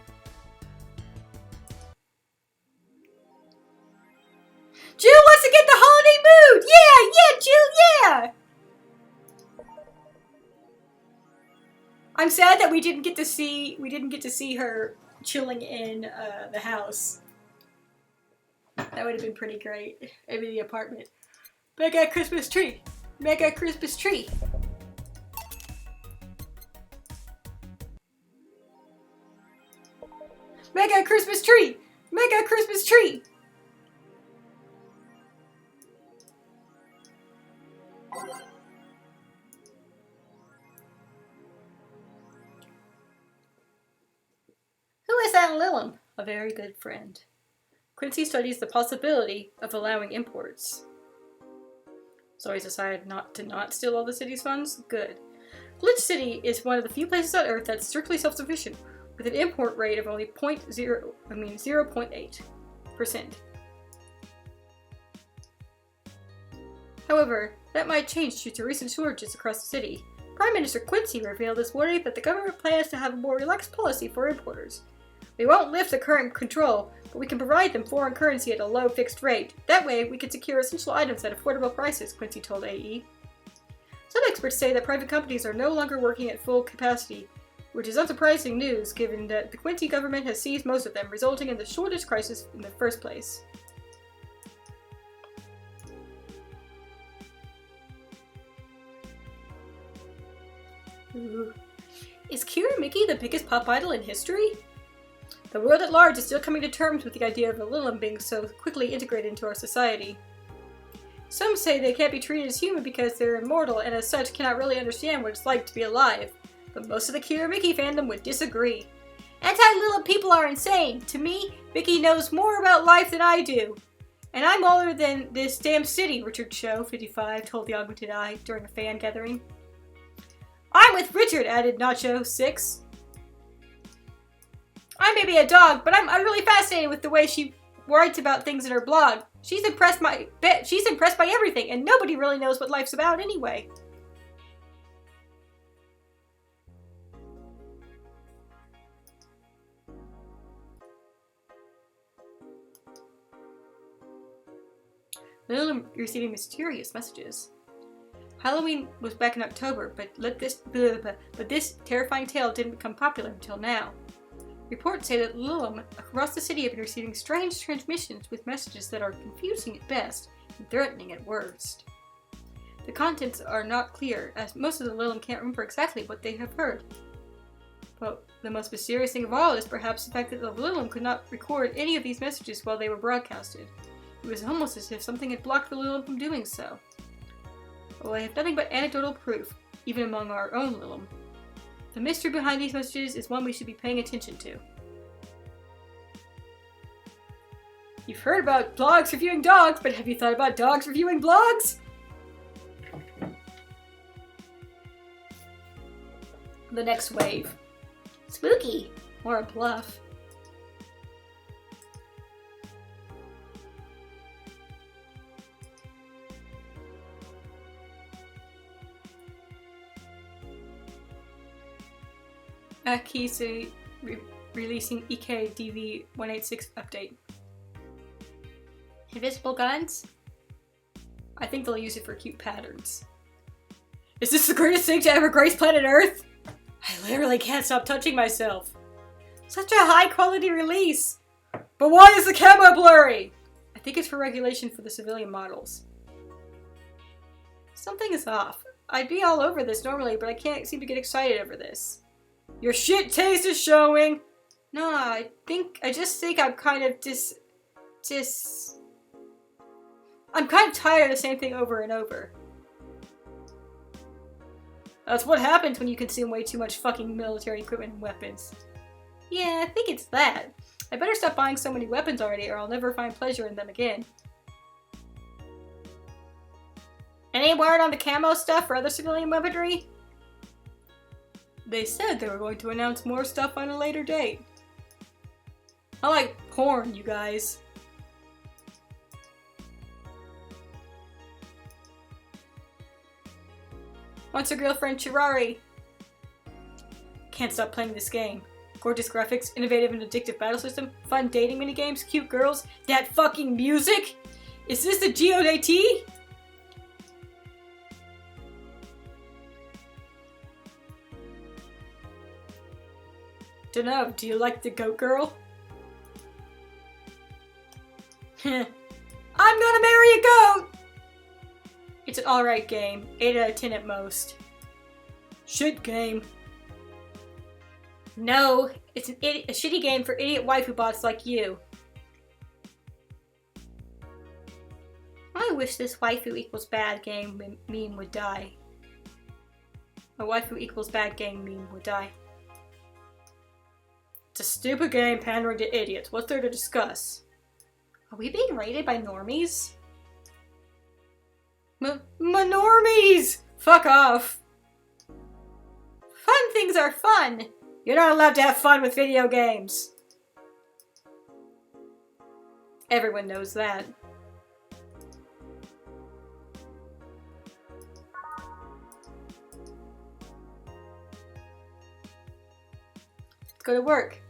Jill wants to get in the holiday mood! Yeah, Jill, yeah! I'm sad that we didn't get to see her chilling in the house. That would have been pretty great. Maybe the apartment. Mega Christmas tree! Mega Christmas tree! Mega Christmas tree! Mega Christmas tree! Who is Aunt Lilum? A very good friend. Quincy studies the possibility of allowing imports. So he's decided not to steal all the city's funds? Good. Glitch City is one of the few places on Earth that's strictly self-sufficient. with an import rate of only 0.8%. However, that might change due to recent shortages across the city. Prime Minister Quincy revealed this morning that the government plans to have a more relaxed policy for importers. We won't lift the current control, but we can provide them foreign currency at a low fixed rate. That way, we can secure essential items at affordable prices, Quincy told AE. Some experts say that private companies are no longer working at full capacity, which is unsurprising news given that the Quincy government has seized most of them, resulting in the shortage crisis in the first place. Ooh. Is Kira Mickey the biggest pop idol in history? The world at large is still coming to terms with the idea of the Lilim being so quickly integrated into our society. Some say they can't be treated as human because they're immortal and as such cannot really understand what it's like to be alive, but most of the Kira Mickey fandom would disagree. Anti-Lilim people are insane! To me, Mickey knows more about life than I do. And I'm older than this damn city, Richard Cho, 55, told the Augmented Eye during a fan gathering. I'm with Richard, added Nacho, 6. I may be a dog, but I'm really fascinated with the way she writes about things in her blog. She's impressed by everything, and nobody really knows what life's about anyway. Lilim receiving mysterious messages. Halloween was back in October, but this terrifying tale didn't become popular until now. Reports say that Lilim across the city have been receiving strange transmissions with messages that are confusing at best and threatening at worst. The contents are not clear, as most of the Lilim can't remember exactly what they have heard. But the most mysterious thing of all is perhaps the fact that the Lilim could not record any of these messages while they were broadcasted. It was almost as if something had blocked the Lilim from doing so. Well, I have nothing but anecdotal proof, even among our own Lilim. The mystery behind these messages is one we should be paying attention to. You've heard about blogs reviewing dogs, but have you thought about dogs reviewing blogs? The next wave. Spooky! Or a bluff. Akisa releasing EK DV186 update. Invisible guns? I think they'll use it for cute patterns. Is this the greatest thing to ever grace planet Earth? I literally can't stop touching myself. Such a high quality release! But why is the camo blurry? I think it's for regulation for the civilian models. Something is off. I'd be all over this normally, but I can't seem to get excited over this. Your shit taste is showing! No, I just think I'm kind of I'm kind of tired of the same thing over and over. That's what happens when you consume way too much fucking military equipment and weapons. Yeah, I think it's that. I better stop buying so many weapons already or I'll never find pleasure in them again. Any word on the camo stuff or other civilian weaponry? They said they were going to announce more stuff on a later date. I like porn, you guys. What's your girlfriend, Chirari? Can't stop playing this game. Gorgeous graphics, innovative and addictive battle system, fun dating minigames, cute girls, that fucking music? Is this the GODT? Dunno, do you like the goat girl? I'm gonna marry a goat! It's an alright game, 8 out of 10 at most. Shit game. No, it's a shitty game for idiot waifu bots like you. I wish this waifu equals bad game meme would die. A waifu equals bad game meme would die. It's a stupid game pandering to idiots. What's there to discuss? Are we being raided by normies? Normies! Fuck off! Fun things are fun! You're not allowed to have fun with video games. Everyone knows that. Let's go to work.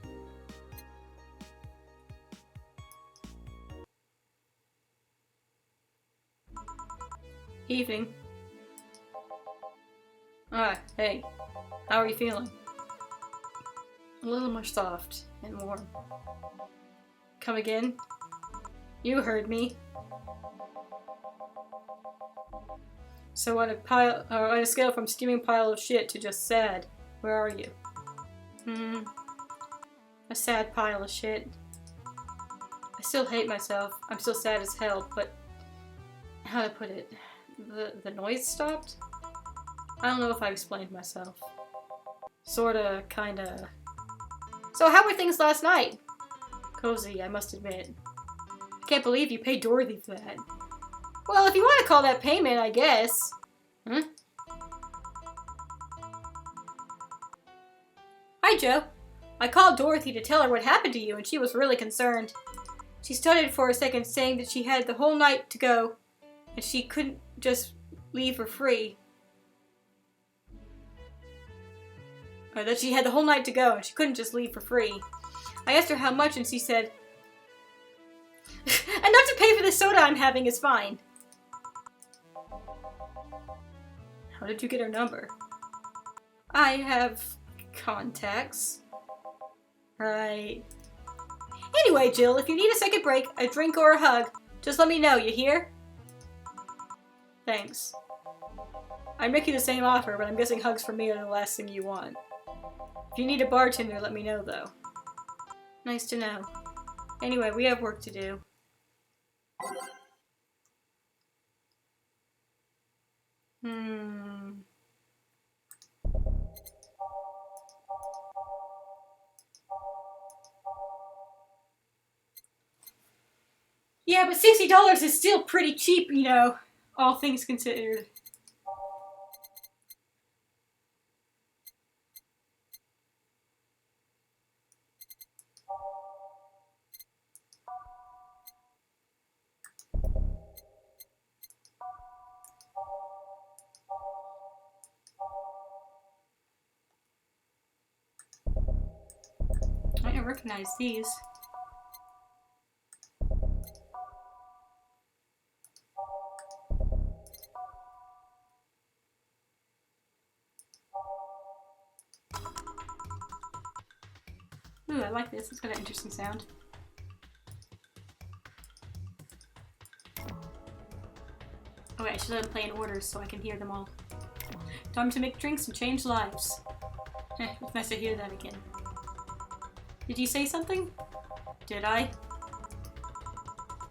Evening. Hey. How are you feeling? A little more soft and warm. Come again? You heard me. So on a scale from steaming pile of shit to just sad, where are you? A sad pile of shit. I still hate myself. I'm still sad as hell, but how to put it? The noise stopped? I don't know if I explained myself. Sorta, kinda. So how were things last night? Cozy, I must admit. I can't believe you paid Dorothy for that. Well, if you want to call that payment, I guess. Hi, Joe. I called Dorothy to tell her what happened to you, and she was really concerned. She stuttered for a second, saying that she had the whole night to go, and she couldn't just leave for free. Or that she had the whole night to go, and she couldn't just leave for free. I asked her how much, and she said, enough to pay for the soda I'm having is fine. How did you get her number? I have contacts. Right. Anyway, Jill, if you need a second break, a drink, or a hug, just let me know, you hear? Thanks. I'd make you the same offer, but I'm guessing hugs from me are the last thing you want. If you need a bartender, let me know, though. Nice to know. Anyway, we have work to do. Yeah, but $60 is still pretty cheap, you know, all things considered. I don't recognize these. Ooh, I like this. It's got an interesting sound. Okay, I should let them play in order so I can hear them all. Time to make drinks and change lives. It's nice to hear that again. Did you say something? Did I?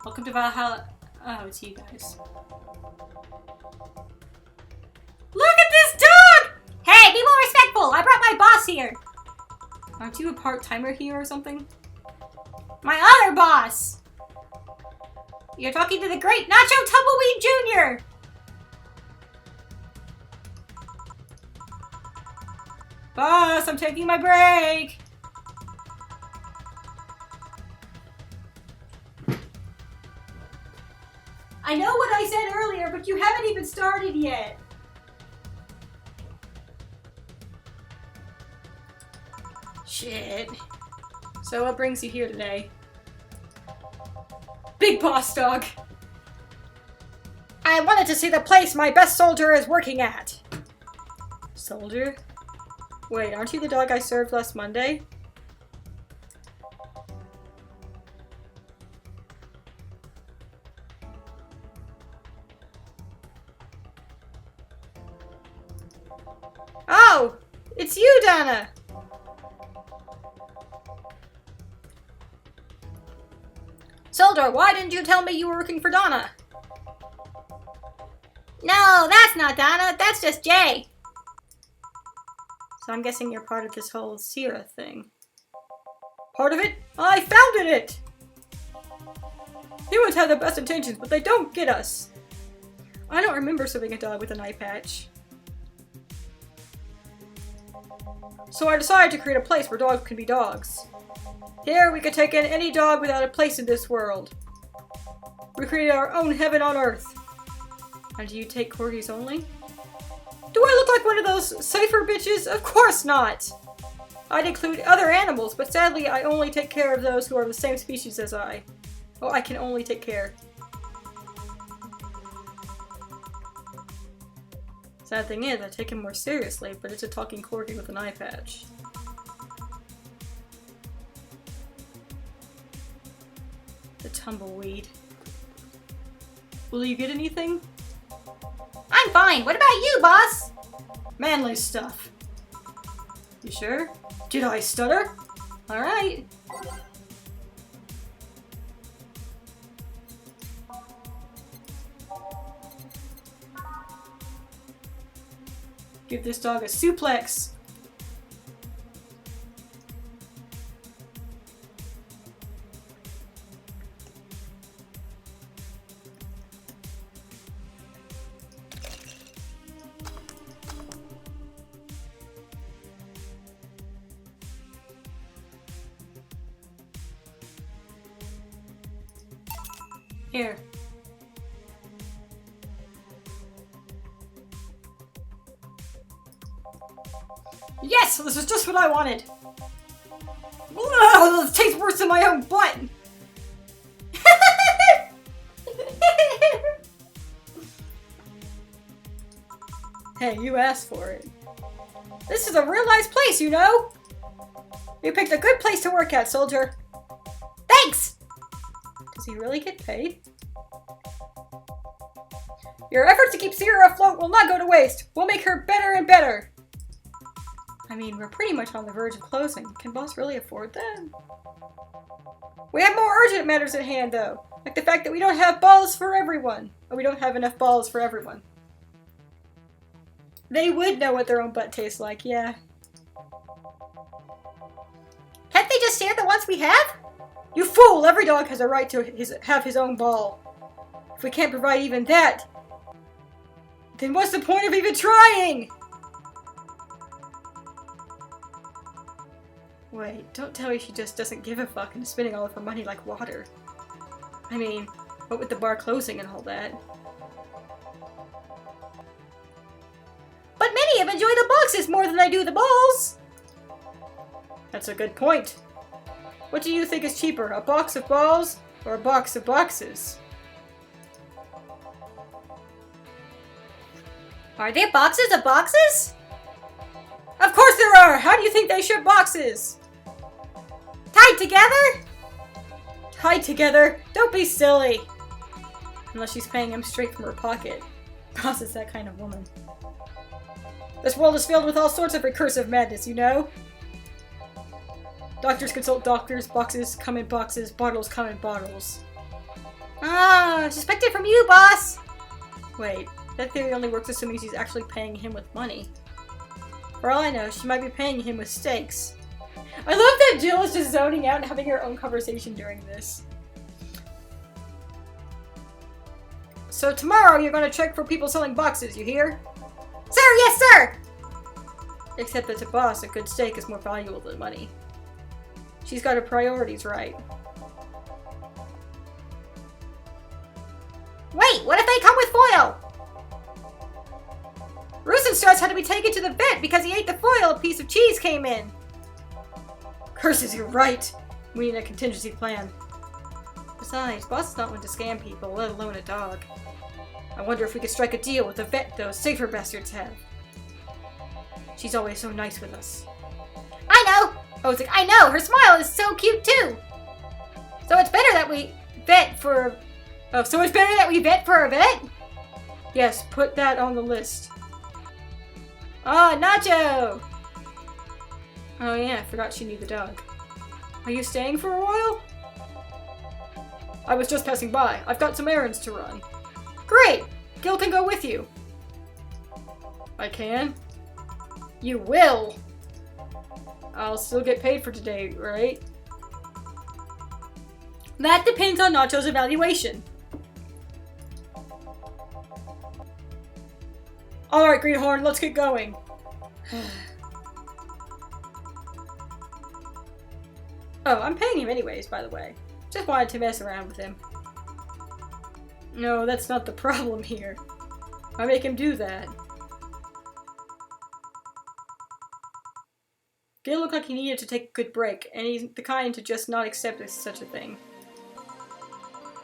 Welcome to Valhalla. Oh, it's you guys. Look at this dog! Hey, be more respectful! I brought my boss here! Aren't you a part-timer here or something? My other boss! You're talking to the great Nacho Tumbleweed Jr.! Boss, I'm taking my break! I know what I said earlier, but you haven't even started yet. Shit. So what brings you here today? Big boss dog. I wanted to see the place my best soldier is working at. Soldier? Wait, aren't you the dog I served last Monday? Oh! It's you, Donna! Soldier, why didn't you tell me you were working for Donna? No, that's not Donna. That's just Jay. So I'm guessing you're part of this whole Sierra thing. Part of it? I founded it! Humans have the best intentions, but they don't get us. I don't remember serving a dog with an eye patch. So I decided to create a place where dogs can be dogs. Here we could take in any dog without a place in this world. We created our own heaven on earth. And do you take corgis only? Do I look like one of those safer bitches? Of course not! I'd include other animals, but sadly I only take care of those who are the same species as I. Oh, I can only take care. Sad thing is, I take him more seriously, but it's a talking corgi with an eye patch. The tumbleweed. Will you get anything? I'm fine. What about you, boss? Manly stuff. You sure? Did I stutter? Alright. Give this dog a suplex. Here. Yes! This is just what I wanted! Ugh, this tastes worse than my own butt! Hey, you asked for it. This is a real nice place, you know? You picked a good place to work at, soldier. Thanks! Does he really get paid? Your efforts to keep Sierra afloat will not go to waste. We'll make her better and better. I mean, we're pretty much on the verge of closing. Can boss really afford that? We have more urgent matters at hand, though. Like the fact that we don't have balls for everyone. Or we don't have enough balls for everyone. They would know what their own butt tastes like, yeah. Can't they just share the ones we have? You fool! Every dog has a right to have his own ball. If we can't provide even that, then what's the point of even trying? Wait, don't tell me she just doesn't give a fuck and is spending all of her money like water. I mean, what with the bar closing and all that. But many of enjoy the boxes more than they do the balls! That's a good point. What do you think is cheaper, a box of balls or a box of boxes? Are there boxes of boxes? Of course there are! How do you think they ship boxes? Tied together? Tied together? Don't be silly! Unless she's paying him straight from her pocket. Boss is that kind of woman. This world is filled with all sorts of recursive madness, you know? Doctors consult doctors, boxes come in boxes, bottles come in bottles. Ah, suspected from you, boss! Wait, that theory only works assuming she's actually paying him with money. For all I know, she might be paying him with steaks. I love that Jill is just zoning out and having her own conversation during this. So tomorrow you're gonna check for people selling boxes, you hear? Sir, yes, sir! Except that to boss, a good steak is more valuable than money. She's got her priorities right. Wait, what if they come with foil? Rosenstrauss had to be taken to the vet because he ate the foil a piece of cheese came in. Curses, you're right. We need a contingency plan. Besides, boss is not one to scam people, let alone a dog. I wonder if we could strike a deal with the vet those safer bastards have. She's always so nice with us. I know! I know! Her smile is so cute too! So it's better that we vet for... Oh, so it's better that we vet for a vet? Yes, put that on the list. Ah, Nacho! Oh yeah, I forgot she knew the dog. Are you staying for a while? I was just passing by. I've got some errands to run. Great! Gil can go with you. I can? You will! I'll still get paid for today, right? That depends on Nacho's evaluation. Alright, Greenhorn, let's get going. Oh, I'm paying him anyways, by the way. Just wanted to mess around with him. No, that's not the problem here. I make him do that. Gil looked like he needed to take a good break, and he's the kind to just not accept such a thing.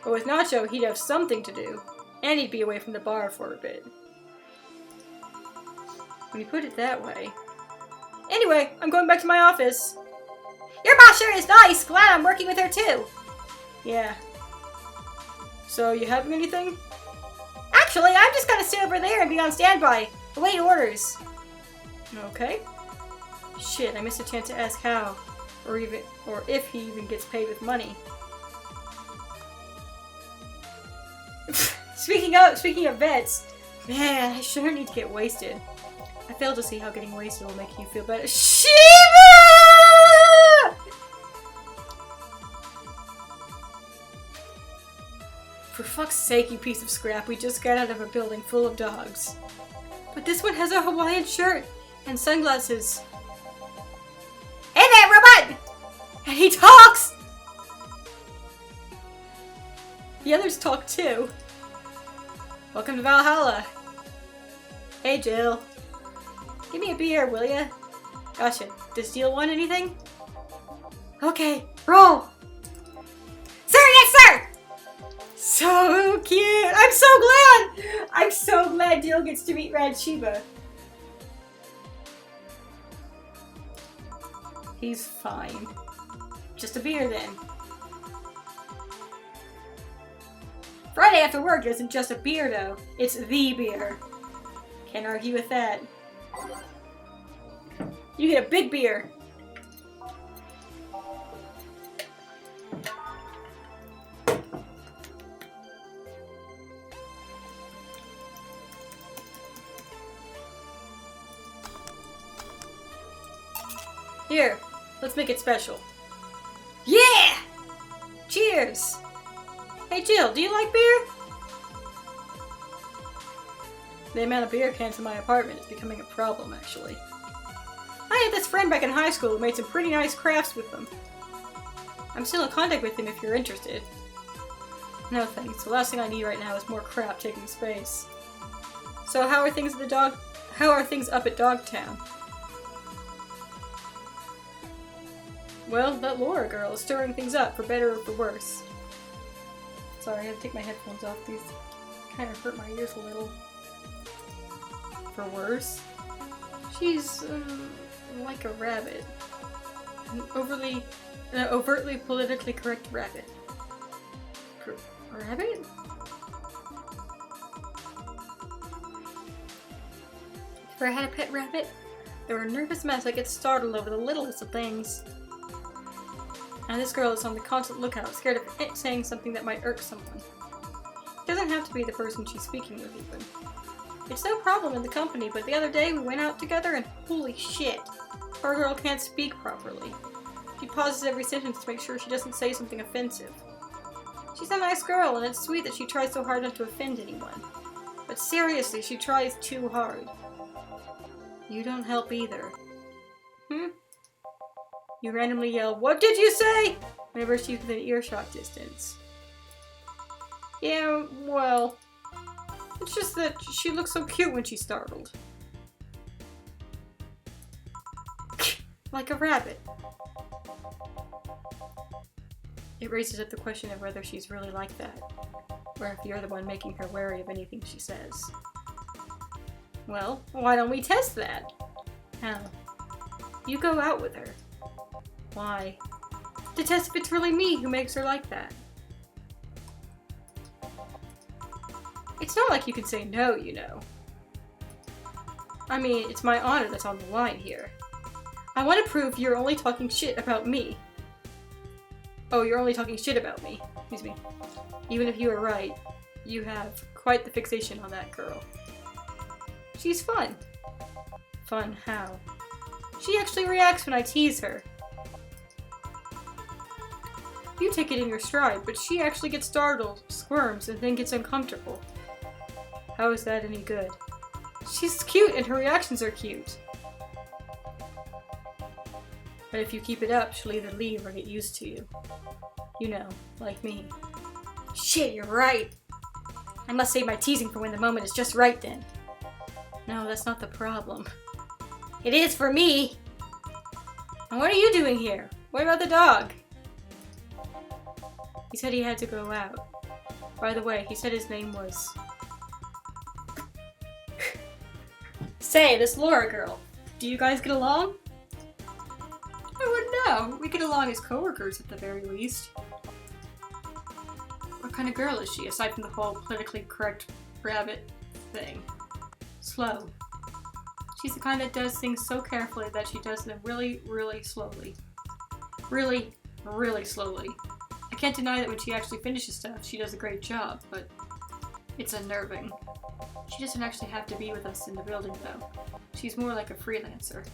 But with Nacho, he'd have something to do, and he'd be away from the bar for a bit. When you put it that way. Anyway, I'm going back to my office. Your boss sure is nice! Glad I'm working with her too! Yeah. So, you having anything? Actually, I'm just gonna stay over there and be on standby. Await orders. Okay. Shit, I missed a chance to ask how. Or if he even gets paid with money. Speaking of vets, man, I sure need to get wasted. I fail to see how getting wasted will make you feel better. Shiva! For fuck's sake, you piece of scrap, we just got out of a building full of dogs. But this one has a Hawaiian shirt and sunglasses. Hey there, robot! And he talks! The others talk too. Welcome to Valhalla. Hey, Jill. Give me a beer, will ya? Gotcha. Does Jill want anything? Okay, roll! Sir, yes, sir! So cute! I'm so glad Jill gets to meet Rad Shiba. He's fine. Just a beer then. Friday after work isn't just a beer though, it's the beer. Can't argue with that. You get a big beer. Here, let's make it special. Yeah! Cheers! Hey Jill, do you like beer? The amount of beer cans in my apartment is becoming a problem, actually. I had this friend back in high school who made some pretty nice crafts with them. I'm still in contact with him if you're interested. No thanks, the last thing I need right now is more crap taking space. So how are things up at Dogtown? Well, that Laura girl is stirring things up, for better or for worse. Sorry, I had to take my headphones off. These kind of hurt my ears a little. For worse? She's, like a rabbit. An overtly politically correct rabbit. Rabbit? If I had a pet rabbit, they were a nervous mess that gets startled over the littlest of things. Now this girl is on the constant lookout, scared of it saying something that might irk someone. It doesn't have to be the person she's speaking with even. It's no problem in the company, but the other day we went out together and holy shit, our girl can't speak properly. She pauses every sentence to make sure she doesn't say something offensive. She's a nice girl and it's sweet that she tries so hard not to offend anyone. But seriously, she tries too hard. You don't help either. You randomly yell, "What did you say?" whenever she's within earshot distance. Yeah, well, it's just that she looks so cute when she's startled. Like a rabbit. It raises up the question of whether she's really like that, or if you're the one making her wary of anything she says. Well, why don't we test that? How? You go out with her. Why? To test if it's really me who makes her like that. It's not like you can say no, you know. I mean, it's my honor that's on the line here. I want to prove you're only talking shit about me. Oh, you're only talking shit about me. Excuse me. Even if you are right, you have quite the fixation on that girl. She's fun. Fun how? She actually reacts when I tease her. You take it in your stride, but she actually gets startled, squirms, and then gets uncomfortable. How is that any good? She's cute and her reactions are cute. But if you keep it up, she'll either leave or get used to you. You know, like me. Shit, you're right! I must save my teasing for when the moment is just right then. No, that's not the problem. It is for me! And what are you doing here? What about the dog? He said he had to go out. By the way, he said his name was... Say, this Laura girl. Do you guys get along? I wouldn't know. We get along as coworkers at the very least. What kind of girl is she, aside from the whole politically correct rabbit thing? Slow. She's the kind that does things so carefully that she does them really, really slowly. Really, really slowly. I can't deny that when she actually finishes stuff, she does a great job, but it's unnerving. She doesn't actually have to be with us in the building, though. She's more like a freelancer.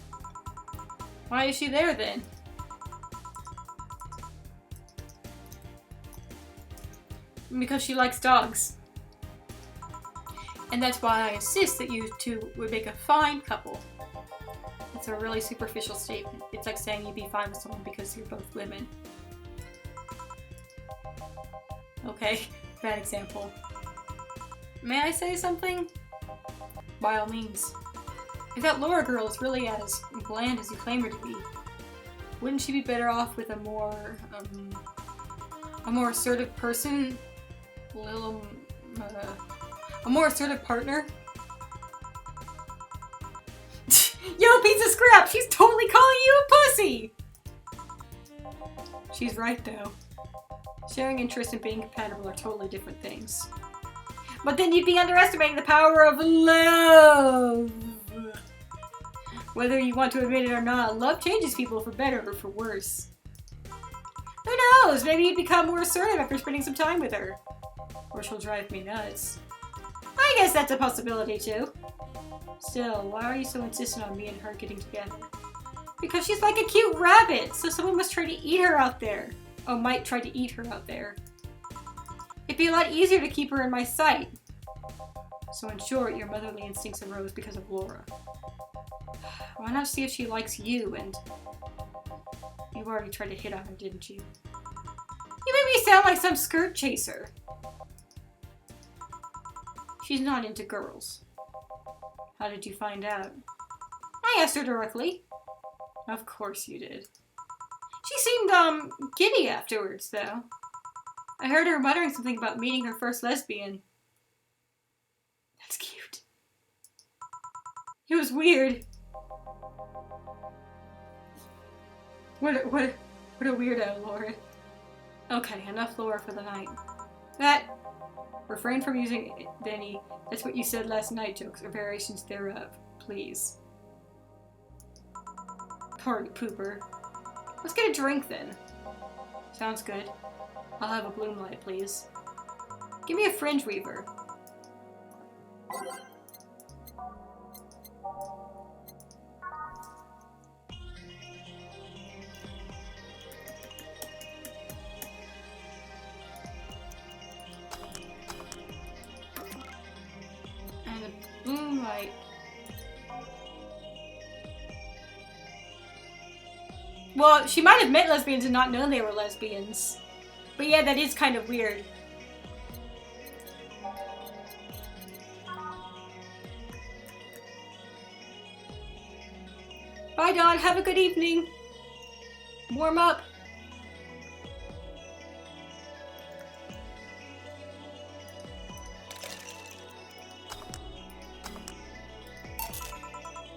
Why is she there, then? Because she likes dogs. And that's why I insist that you two would make a fine couple. It's a really superficial statement. It's like saying you'd be fine with someone because you're both women. Okay, bad example. May I say something? By all means. If that Laura girl is really as bland as you claim her to be, wouldn't she be better off with a more assertive person? A more assertive partner? Yo, piece of scrap! She's totally calling you a pussy! She's right, though. Sharing interest and being compatible are totally different things. But then you'd be underestimating the power of love! Whether you want to admit it or not, love changes people for better or for worse. Who knows? Maybe you'd become more assertive after spending some time with her. Or she'll drive me nuts. I guess that's a possibility, too. Still, why are you so insistent on me and her getting together? Because she's like a cute rabbit, so someone must try to eat her out there. Oh, might try to eat her out there. It'd be a lot easier to keep her in my sight. So in short, your motherly instincts arose because of Laura. Why not see if she likes you, and... You already tried to hit on her, didn't you? You made me sound like some skirt chaser. She's not into girls. How did you find out? I asked her directly. Of course you did. She seemed, giddy afterwards, though. I heard her muttering something about meeting her first lesbian. That's cute. It was weird. What a weirdo, Laura. Okay, enough Laura for the night. Refrain from using any "that's what you said last night" jokes or variations thereof, please. Party pooper. Let's get a drink then. Sounds good. I'll have a bloom light, please. Give me a fringe weaver. And a bloom light. Well, she might have met lesbians and not known they were lesbians. But yeah, that is kind of weird. Bye, Dawn. Have a good evening. Warm up.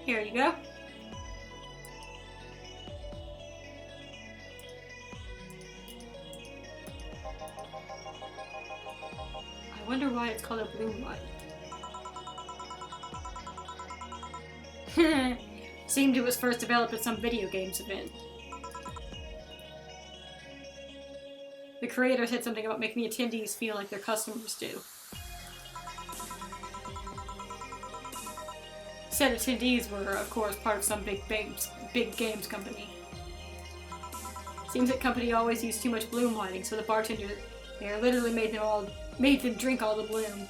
Here you go. I wonder why it's called a bloom light. Seemed it was first developed at some video games event. The creator said something about making the attendees feel like their customers do. Said attendees were, of course, part of some big games company. Seems that company always used too much bloom lighting, so the bartender there literally made them drink all the bloom.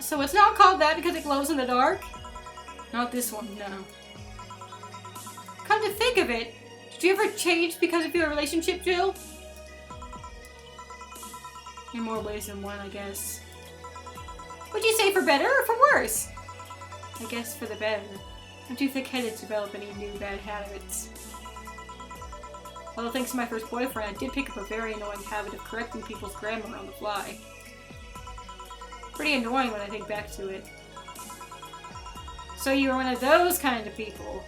So it's not called that because it glows in the dark? Not this one, no. Come to think of it, did you ever change because of your relationship, Jill? In more ways than one, I guess. Would you say for better or for worse? I guess for the better. I'm too thick-headed to develop any new bad habits. Although thanks to my first boyfriend, I did pick up a very annoying habit of correcting people's grammar on the fly. Pretty annoying when I think back to it. So you were one of those kind of people.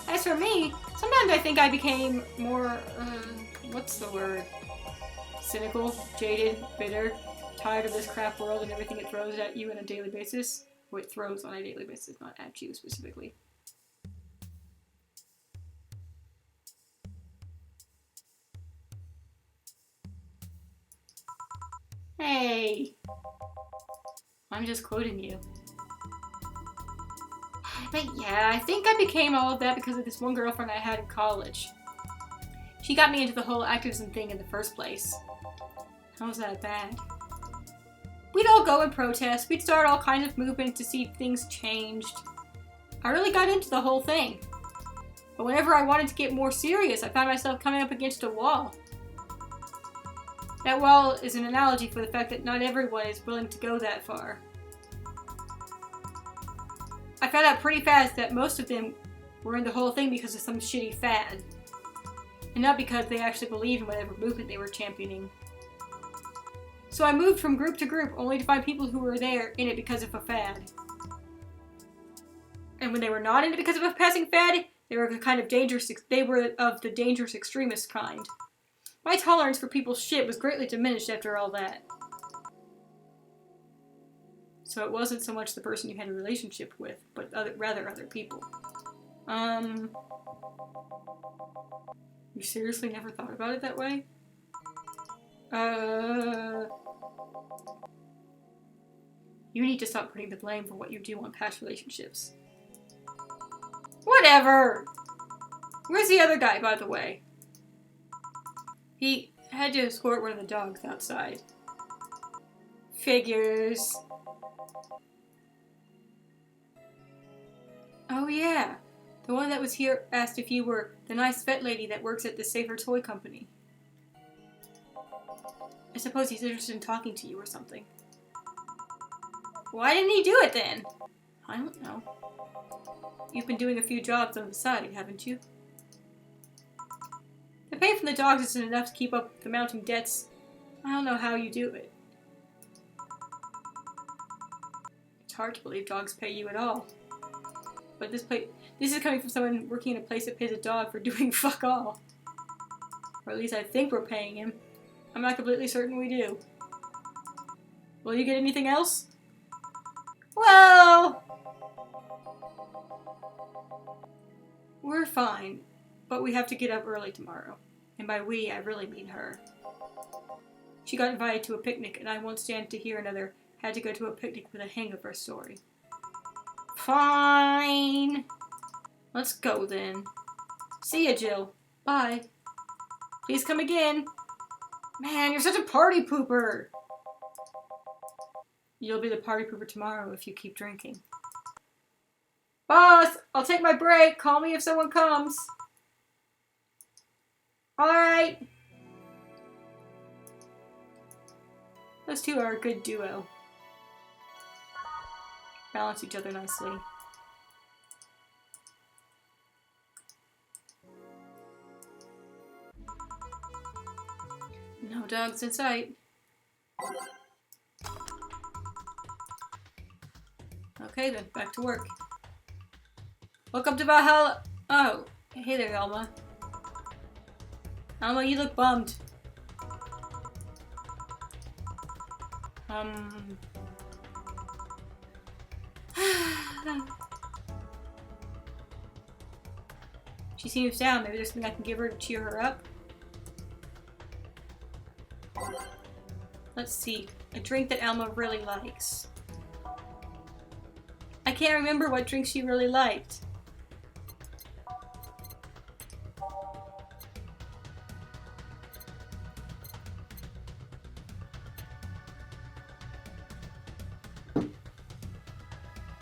As for me, sometimes I think I became more, what's the word? Cynical, jaded, bitter, tired of this crap world and everything it throws at you on a daily basis. Or it throws on a daily basis, not at you specifically. Hey! I'm just quoting you. But yeah, I think I became all of that because of this one girlfriend I had in college. She got me into the whole activism thing in the first place. How was that bad? We'd all go and protest. We'd start all kinds of movements to see things changed. I really got into the whole thing. But whenever I wanted to get more serious, I found myself coming up against a wall. That wall is an analogy for the fact that not everyone is willing to go that far. I found out pretty fast that most of them were in the whole thing because of some shitty fad. And not because they actually believed in whatever movement they were championing. So I moved from group to group only to find people who were there in it because of a fad. And when they were not in it because of a passing fad, they were of the dangerous extremist kind. My tolerance for people's shit was greatly diminished after all that. So it wasn't so much the person you had a relationship with, but rather other people. You seriously never thought about it that way? You need to stop putting the blame for what you do on past relationships. Whatever! Where's the other guy, by the way? He had to escort one of the dogs outside. Figures. Oh yeah, the one that was here asked if you were the nice vet lady that works at the Safer Toy Company. I suppose he's interested in talking to you or something. Why didn't he do it then? I don't know. You've been doing a few jobs on the side, haven't you? The pay from the dogs isn't enough to keep up the mounting debts. I don't know how you do it. It's hard to believe dogs pay you at all. But this is coming from someone working in a place that pays a dog for doing fuck all. Or at least I think we're paying him. I'm not completely certain we do. Will you get anything else? Well... We're fine, but we have to get up early tomorrow. And by we, I really mean her. She got invited to a picnic, and I won't stand to hear another had to go to a picnic with a hangover story. Fine. Let's go then. See ya, Jill. Bye. Please come again. Man, you're such a party pooper. You'll be the party pooper tomorrow if you keep drinking. Boss, I'll take my break. Call me if someone comes. Alright. Those two are a good duo. Balance each other nicely. No dogs in sight. Okay then, back to work. Welcome to Valhalla. Oh, hey there, Alma. Alma, you look bummed. She seems down. Maybe there's something I can give her to cheer her up. Let's see. A drink that Alma really likes. I can't remember what drink she really liked.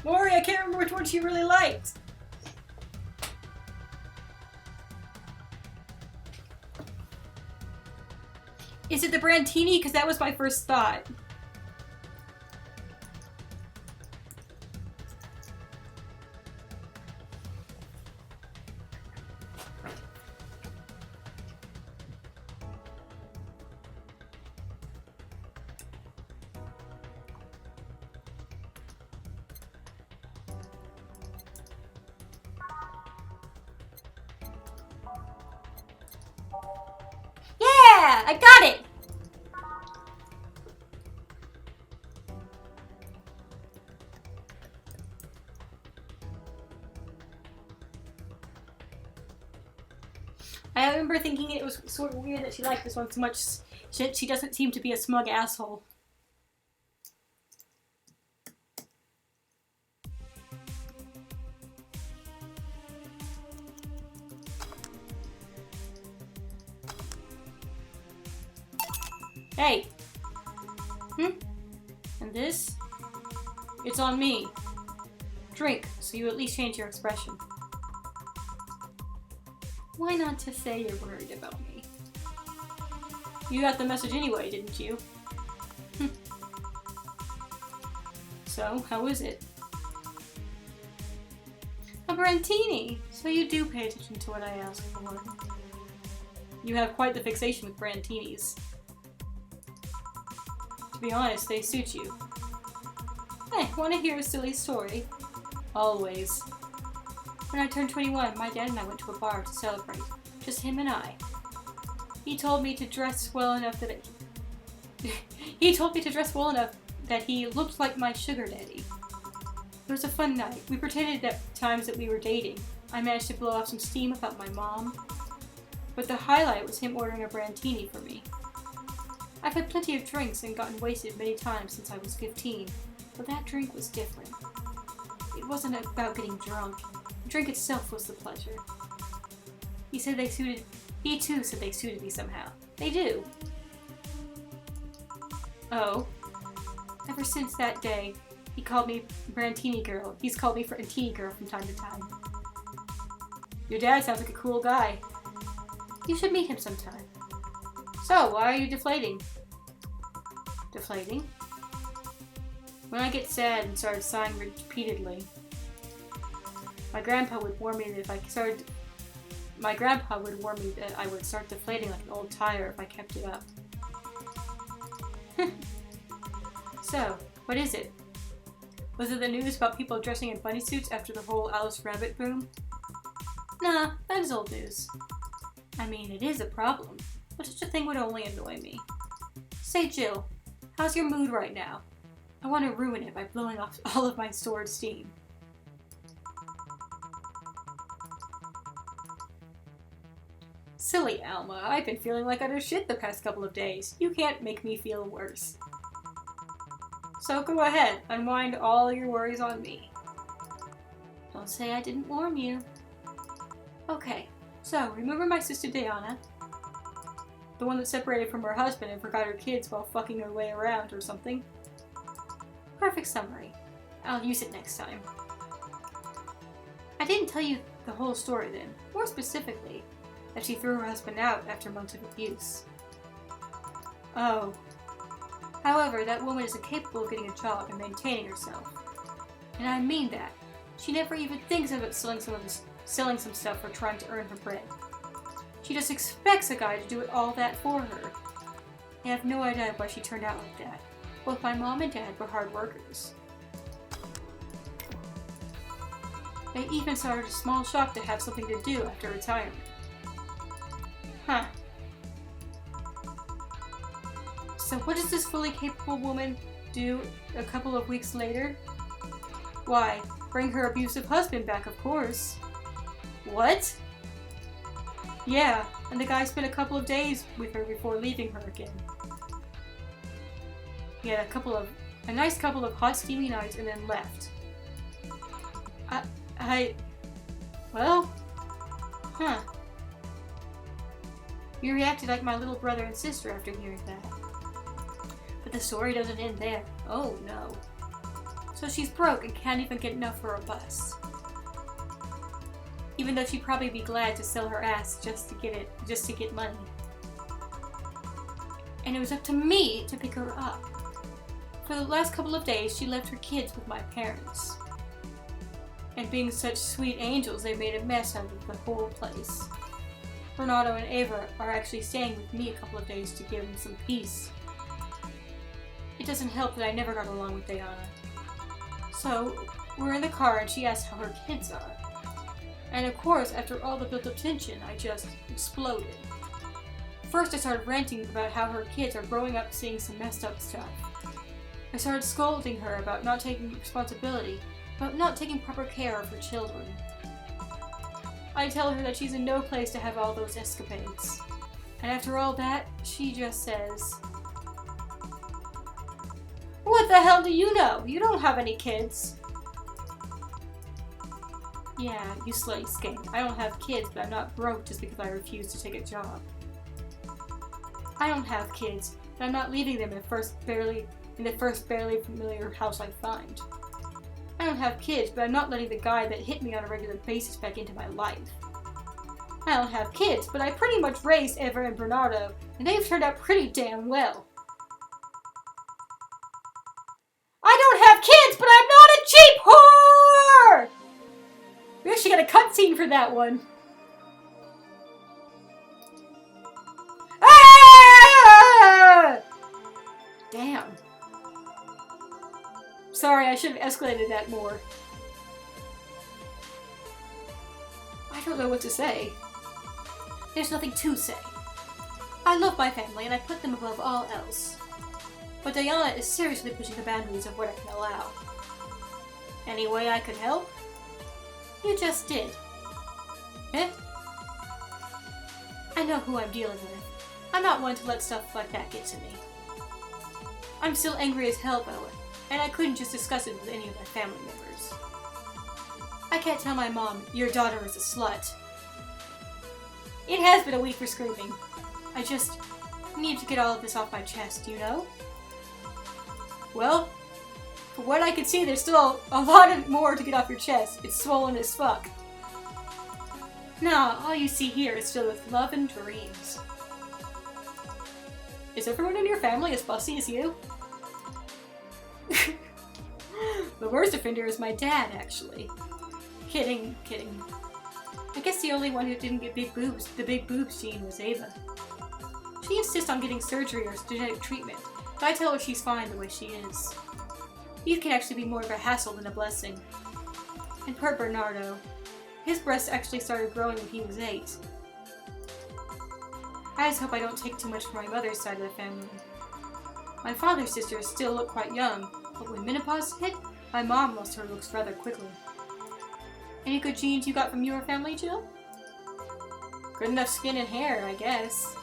Maury, I can't remember which one she really liked. Is it the Brandtini? Because that was my first thought. Yeah, I got it. I remember thinking it was sort of weird that she liked this one so much. She doesn't seem to be a smug asshole. Hey! And this? It's on me. Drink, so you at least change your expression. Why not to say you're worried about me? You got the message anyway, didn't you? So, how is it? A Brandtini! So you do pay attention to what I ask for. You have quite the fixation with Brandtinis. To be honest, they suit you. Hey, wanna hear a silly story? Always. When I turned 21, my dad and I went to a bar to celebrate. Just him and I. He told me to dress well enough that he looked like my sugar daddy. It was a fun night. We pretended at times that we were dating. I managed to blow off some steam about my mom. But the highlight was him ordering a Brandtini for me. I've had plenty of drinks and gotten wasted many times since I was 15, but that drink was different. It wasn't about getting drunk. The drink itself was the pleasure. He too said they suited me somehow. They do. Oh. Ever since that day, he called me Brandtini girl. He's called me Brandtini girl from time to time. Your dad sounds like a cool guy. You should meet him sometime. So, why are you deflating? Deflating? When I get sad and start sighing repeatedly, my grandpa would warn me that I would start deflating like an old tire if I kept it up. So, what is it? Was it the news about people dressing in bunny suits after the whole Alice Rabbit boom? Nah, that is old news. I mean, it is a problem, but such a thing would only annoy me. Say, Jill, how's your mood right now? I want to ruin it by blowing off all of my stored steam. Silly Alma, I've been feeling like utter shit the past couple of days. You can't make me feel worse. So go ahead, unwind all your worries on me. Don't say I didn't warn you. Okay, so remember my sister Diana? The one that separated from her husband and forgot her kids while fucking her way around or something? Perfect summary. I'll use it next time. I didn't tell you the whole story then. More specifically, that she threw her husband out after months of abuse. Oh. However, that woman is incapable of getting a job and maintaining herself. And I mean that. She never even thinks about selling some stuff or trying to earn her bread. She just expects a guy to do it all that for her. I have no idea why she turned out like that. Both my mom and dad were hard workers. They even started a small shop to have something to do after retirement. Huh. So what does this fully capable woman do a couple of weeks later? Why, bring her abusive husband back, of course. What? Yeah, and the guy spent a couple of days with her before leaving her again. He had a nice couple of hot steamy nights and then left. Well? Huh. You reacted like my little brother and sister after hearing that. But the story doesn't end there. Oh no. So she's broke and can't even get enough for a bus. Even though she'd probably be glad to sell her ass just to get money. And it was up to me to pick her up. For the last couple of days, she left her kids with my parents. And being such sweet angels, they made a mess out of the whole place. Bernardo and Ava are actually staying with me a couple of days to give them some peace. It doesn't help that I never got along with Diana. So, we're in the car and she asks how her kids are. And of course, after all the built-up tension, I just exploded. First, I started ranting about how her kids are growing up seeing some messed up stuff. I started scolding her about not taking responsibility, about not taking proper care of her children. I tell her that she's in no place to have all those escapades. And after all that, she just says, "What the hell do you know? You don't have any kids." Yeah, you slutty skank. I don't have kids, but I'm not broke just because I refuse to take a job. I don't have kids, but I'm not leaving them in the first barely familiar house I find. I don't have kids, but I'm not letting the guy that hit me on a regular basis back into my life. I don't have kids, but I pretty much raised Eva and Bernardo, and they've turned out pretty damn well. I don't have kids, but I'm not a cheap whore! We actually got a cutscene for that one. Ah! Damn. Sorry, I should have escalated that more. I don't know what to say. There's nothing to say. I love my family and I put them above all else. But Diana is seriously pushing the boundaries of what I can allow. Any way I could help? You just did. Eh? I know who I'm dealing with. I'm not one to let stuff like that get to me. I'm still angry as hell about it, and I couldn't just discuss it with any of my family members. I can't tell my mom, "Your daughter is a slut." It has been a week for screaming. I just need to get all of this off my chest, you know? Well, from what I can see, there's still a lot more to get off your chest. It's swollen as fuck. Nah, all you see here is filled with love and dreams. Is everyone in your family as fussy as you? The worst offender is my dad, actually. Kidding. I guess the only one who didn't get the big boobs gene was Ava. She insists on getting surgery or genetic treatment, but I tell her she's fine the way she is. Youth can actually be more of a hassle than a blessing. And poor Bernardo. His breasts actually started growing when he was 8. I just hope I don't take too much from my mother's side of the family. My father's sisters still look quite young, but when menopause hit, my mom lost her looks rather quickly. Any good genes you got from your family, Jill? Good enough skin and hair, I guess.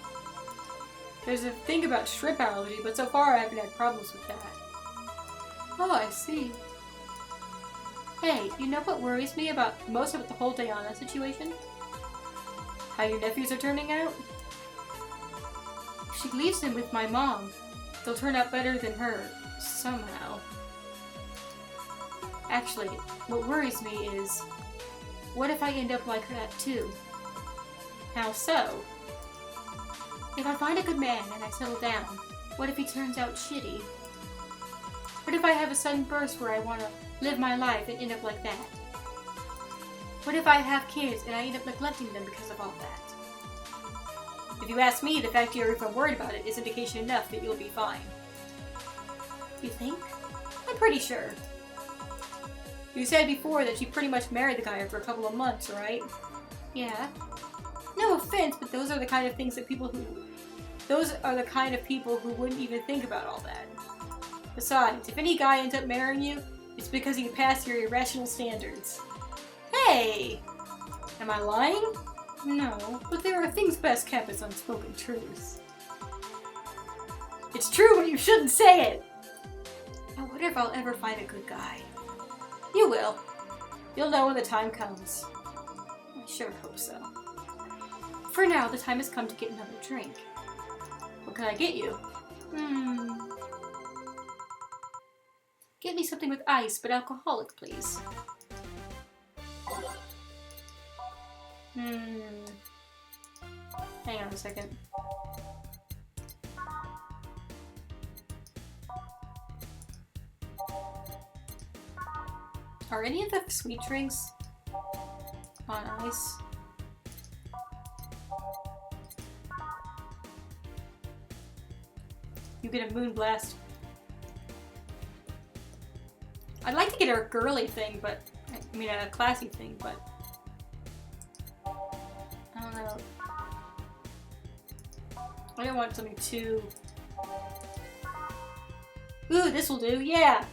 There's a thing about shrimp allergy, but so far I haven't had problems with that. Oh, I see. Hey, you know what worries me most about the whole Diana situation? How your nephews are turning out? If she leaves them with my mom, they'll turn out better than her, somehow. Actually, what worries me is, what if I end up like that too? How so? If I find a good man and I settle down, what if he turns out shitty? What if I have a sudden burst where I want to live my life and end up like that? What if I have kids and I end up neglecting them because of all that? If you ask me, the fact you're even worried about it is indication enough that you'll be fine. You think? I'm pretty sure. You said before that you pretty much married the guy after a couple of months, right? Yeah. No offense, but those are the kind of people who wouldn't even think about all that. Besides, if any guy ends up marrying you, it's because he passed your irrational standards. Hey! Am I lying? No, but there are things best kept as unspoken truths. It's true, but you shouldn't say it! I wonder if I'll ever find a good guy. You will. You'll know when the time comes. I sure hope so. For now, the time has come to get another drink. What can I get you? Get me something with ice, but alcoholic, please. Hang on a second. Are any of the sweet drinks on ice? You get a moon blast. I'd like to get a girly thing, but I mean a classy thing, but I don't know. I don't want something too. Ooh, this will do. Yeah.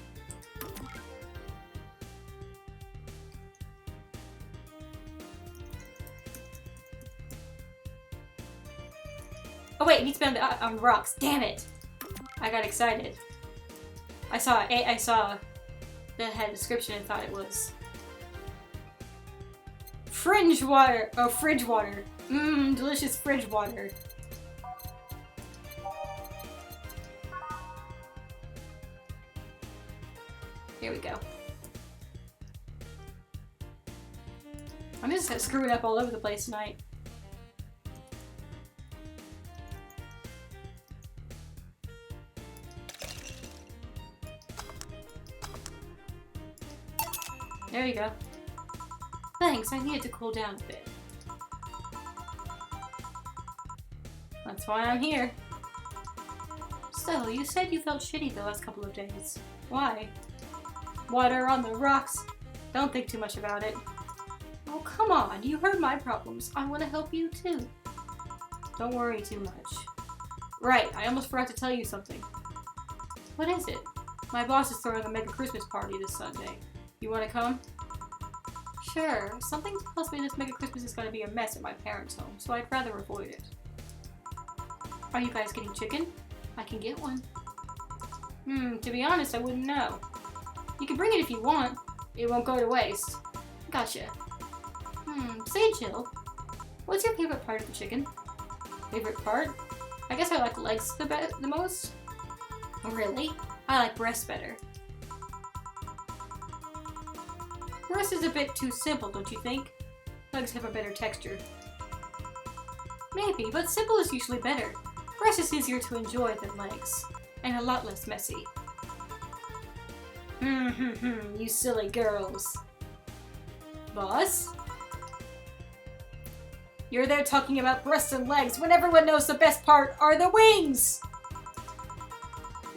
Oh wait, it needs to be on the rocks. Damn it! I got excited. I saw that had a description and thought it was fringe water. Oh, fridge water. Mmm, delicious fridge water. Here we go. I'm just screwing up all over the place tonight. There you go. Thanks, I needed to cool down a bit. That's why I'm here. So, you said you felt shitty the last couple of days. Why? Water on the rocks. Don't think too much about it. Oh, come on. You heard my problems. I want to help you too. Don't worry too much. Right, I almost forgot to tell you something. What is it? My boss is throwing a mega Christmas party this Sunday. You want to come? Sure. Something tells me this mega Christmas is going to be a mess at my parents' home, so I'd rather avoid it. Are you guys getting chicken? I can get one. To be honest, I wouldn't know. You can bring it if you want. It won't go to waste. Gotcha. Say, Jill, what's your favorite part of the chicken? Favorite part? I guess I like legs the most. Really? I like breasts better. Breast is a bit too simple, don't you think? Legs have a better texture. Maybe, but simple is usually better. Breast is easier to enjoy than legs, and a lot less messy. You silly girls. Boss? You're there talking about breasts and legs when everyone knows the best part are the wings!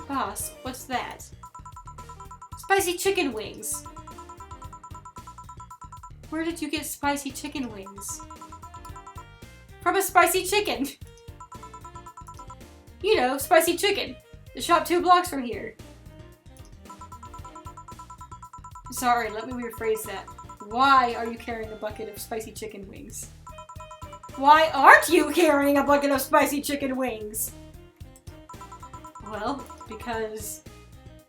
Boss, what's that? Spicy chicken wings. Where did you get spicy chicken wings? From a spicy chicken! You know, spicy chicken. The shop 2 blocks from here. Sorry, let me rephrase that. Why are you carrying a bucket of spicy chicken wings? Why aren't you carrying a bucket of spicy chicken wings? Well, because...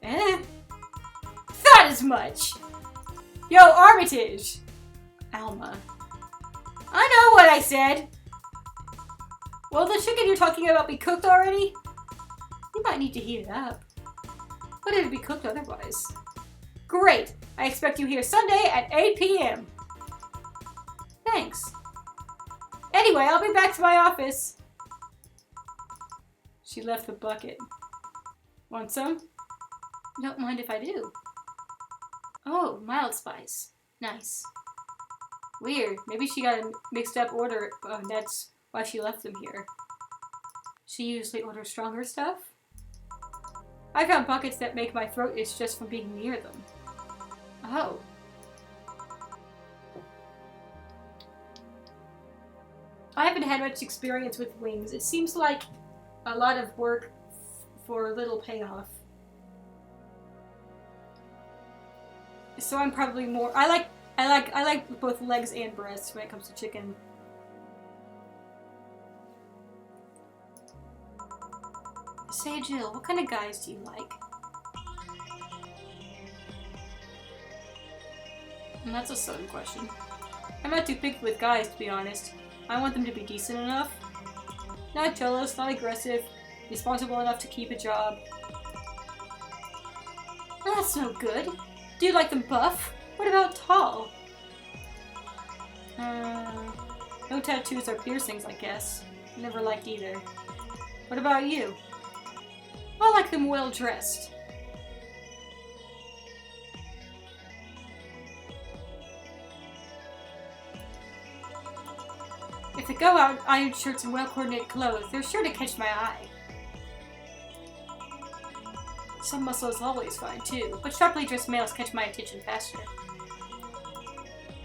Thought as much! Yo, Armitage! Alma. I know what I said! Will the chicken you're talking about be cooked already? You might need to heat it up. But it'd be cooked otherwise. Great! I expect you here Sunday at 8 p.m. Thanks. Anyway, I'll be back to my office. She left the bucket. Want some? Don't mind if I do. Oh, mild spice. Nice. Weird. Maybe she got a mixed up order. That's why she left them here. She usually orders stronger stuff? I found buckets that make my throat itch just from being near them. Oh. I haven't had much experience with wings. It seems like a lot of work for little payoff. So I'm probably more... I like both legs and breasts when it comes to chicken. Say, Jill, what kind of guys do you like? And that's a sudden question. I'm not too picky with guys, to be honest. I want them to be decent enough. Not jealous, not aggressive, responsible enough to keep a job. That's no good. Do you like them buff? What about tall? No tattoos or piercings, I guess. Never liked either. What about you? I like them well dressed. If they go out in ironed shirts and well-coordinated clothes, they're sure to catch my eye. Some muscle is always fine, too, but sharply dressed males catch my attention faster.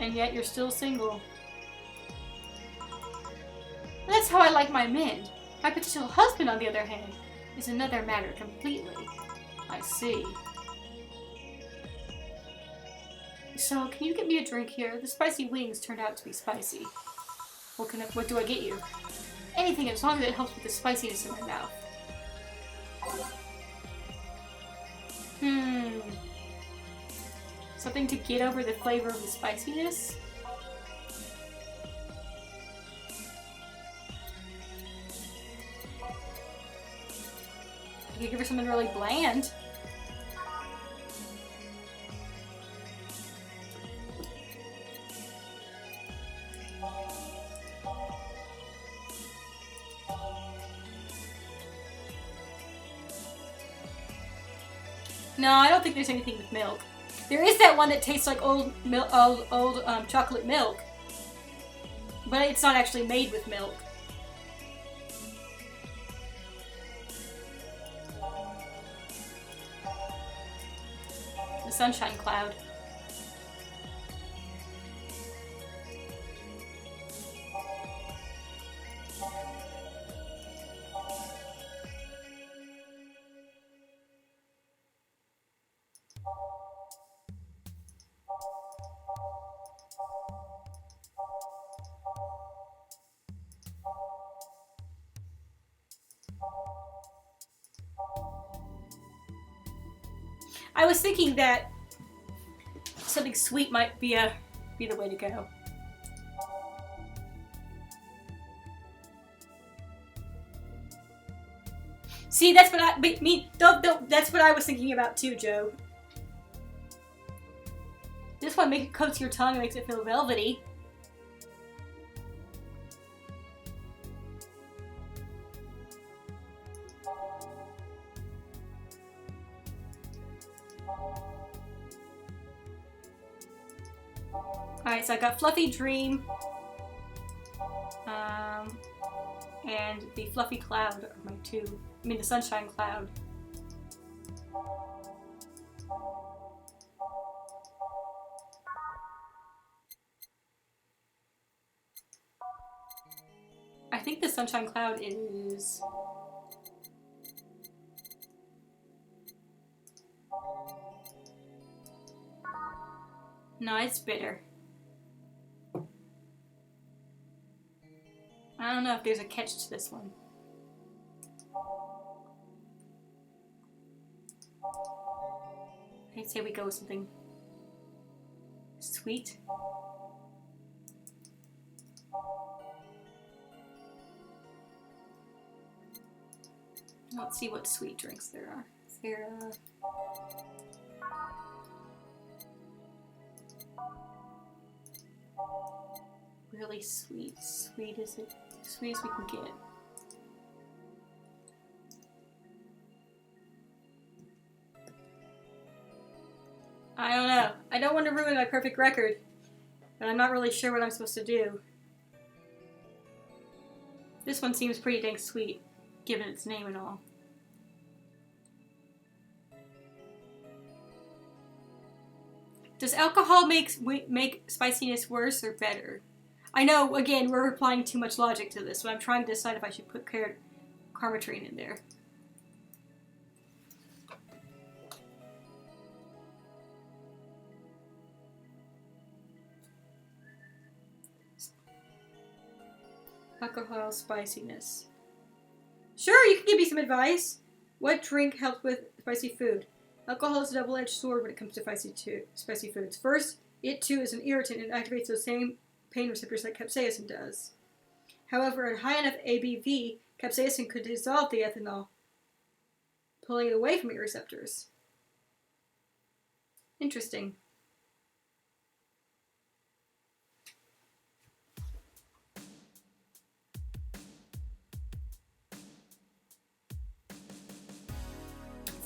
And yet you're still single. That's how I like my men. My potential husband, on the other hand, is another matter completely. I see. So, can you get me a drink here? The spicy wings turned out to be spicy. What do I get you? Anything, as long as it helps with the spiciness in my mouth. Something to get over the flavor of the spiciness? You could give her something really bland. No, I don't think there's anything with milk. There is that one that tastes like old chocolate milk, but it's not actually made with milk. The sunshine cloud. I was thinking that something sweet might be the way to go. See, that's what that's what I was thinking about too, Joe. This one coats your tongue and makes it feel velvety. Alright, so I got Fluffy Dream, and the Fluffy Cloud are my two. I mean, the Sunshine Cloud. I think the Sunshine Cloud is... No, it's bitter. I don't know if there's a catch to this one. I'd say we go with something sweet. Let's see what sweet drinks there are. There really sweet. Sweet as it sweet as we can get. I don't know. I don't want to ruin my perfect record, but I'm not really sure what I'm supposed to do. This one seems pretty dang sweet, given its name and all. Does alcohol make spiciness worse or better? I know, again, we're applying too much logic to this, so I'm trying to decide if I should put carmitrine in there. Alcohol spiciness. Sure, you can give me some advice. What drink helps with spicy food? Alcohol is a double-edged sword when it comes to spicy foods. First, it too is an irritant and activates those same pain receptors like capsaicin does. However, at high enough ABV, capsaicin could dissolve the ethanol, pulling it away from your receptors. Interesting.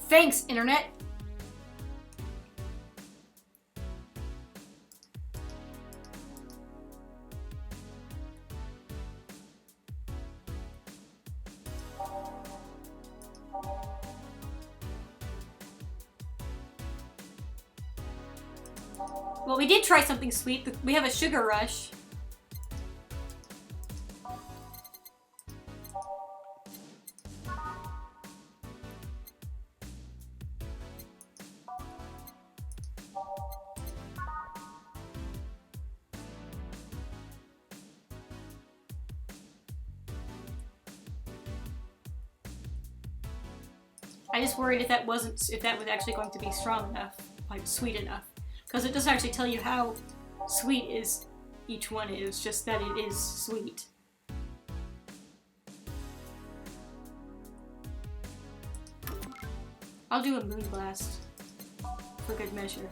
Thanks, Internet! Well, we did try something sweet. We have a sugar rush. I just worried if that was actually going to be strong enough, like sweet enough. Because it doesn't actually tell you how sweet each one is, just that it is sweet. I'll do a moon blast for good measure.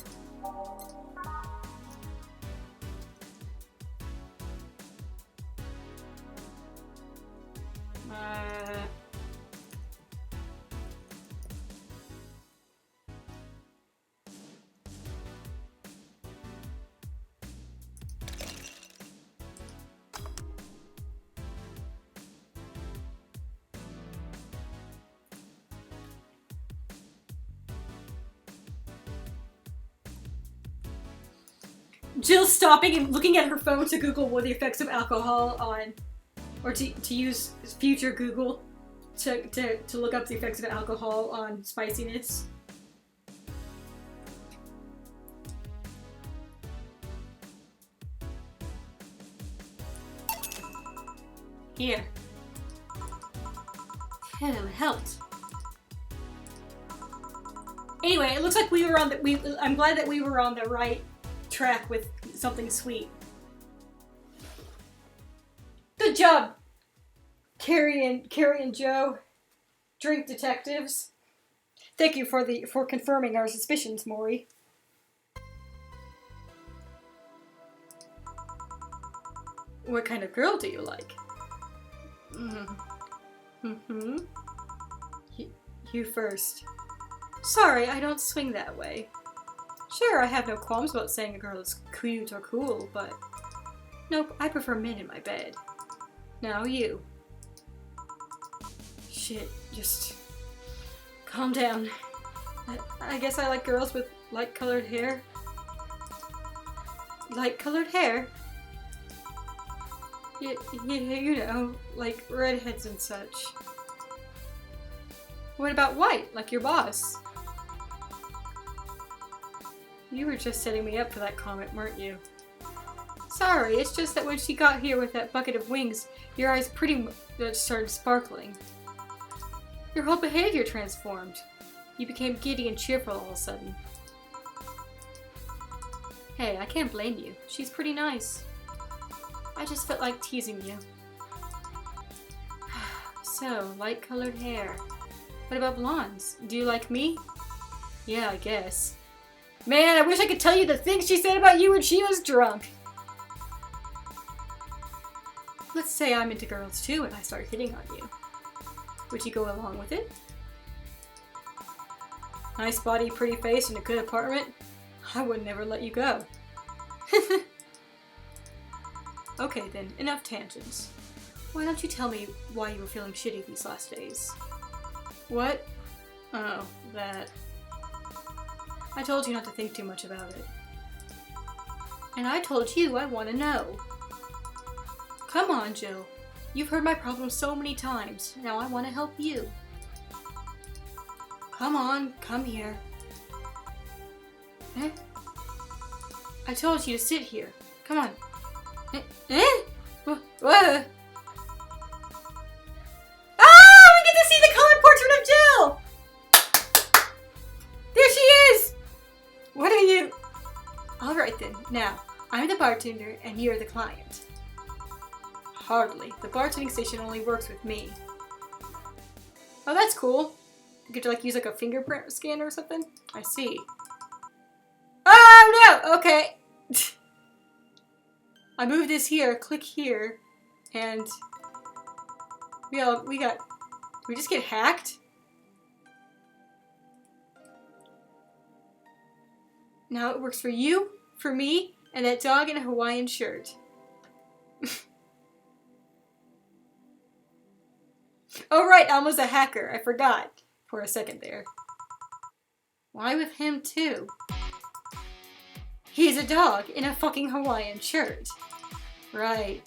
Jill's stopping and looking at her phone to Google what the effects of alcohol on, or to use future Google to look up the effects of alcohol on spiciness. Here. Hello, helped. Anyway, it looks like we were on the I'm glad that we were on the right track with something sweet. Good job, Carrie and Joe, drink detectives. Thank you for confirming our suspicions, Maury. What kind of girl do you like? You first. Sorry, I don't swing that way. Sure, I have no qualms about saying a girl is cute or cool, but nope, I prefer men in my bed. Now you. Shit, just calm down. I guess I like girls with light-colored hair. Light-colored hair? You know, like redheads and such. What about white, like your boss? You were just setting me up for that comment, weren't you? Sorry, it's just that when she got here with that bucket of wings, your eyes pretty much started sparkling. Your whole behavior transformed. You became giddy and cheerful all of a sudden. Hey, I can't blame you. She's pretty nice. I just felt like teasing you. So, light-colored hair. What about blondes? Do you like me? Yeah, I guess. Man, I wish I could tell you the things she said about you when she was drunk. Let's say I'm into girls too and I start hitting on you. Would you go along with it? Nice body, pretty face, and a good apartment? I would never let you go. Okay then, enough tangents. Why don't you tell me why you were feeling shitty these last days? What? Oh, that. I told you not to think too much about it. And I told you I want to know. Come on, Jill. You've heard my problems so many times. Now I want to help you. Come on, come here. Eh? I told you to sit here. Come on. Eh? What? Ah! We get to see the colored portrait of Jill! There she is! What are you? Alright then. Now, I'm the bartender and you're the client. Hardly. The bartending station only works with me. Oh, that's cool. You get to use a fingerprint scanner or something? I see. Oh no! Okay. I move this here, click here, and we just get hacked? Now it works for you, for me, and that dog in a Hawaiian shirt. Oh right, Elmo's a hacker. I forgot for a second there. Why with him too? He's a dog in a fucking Hawaiian shirt. Right.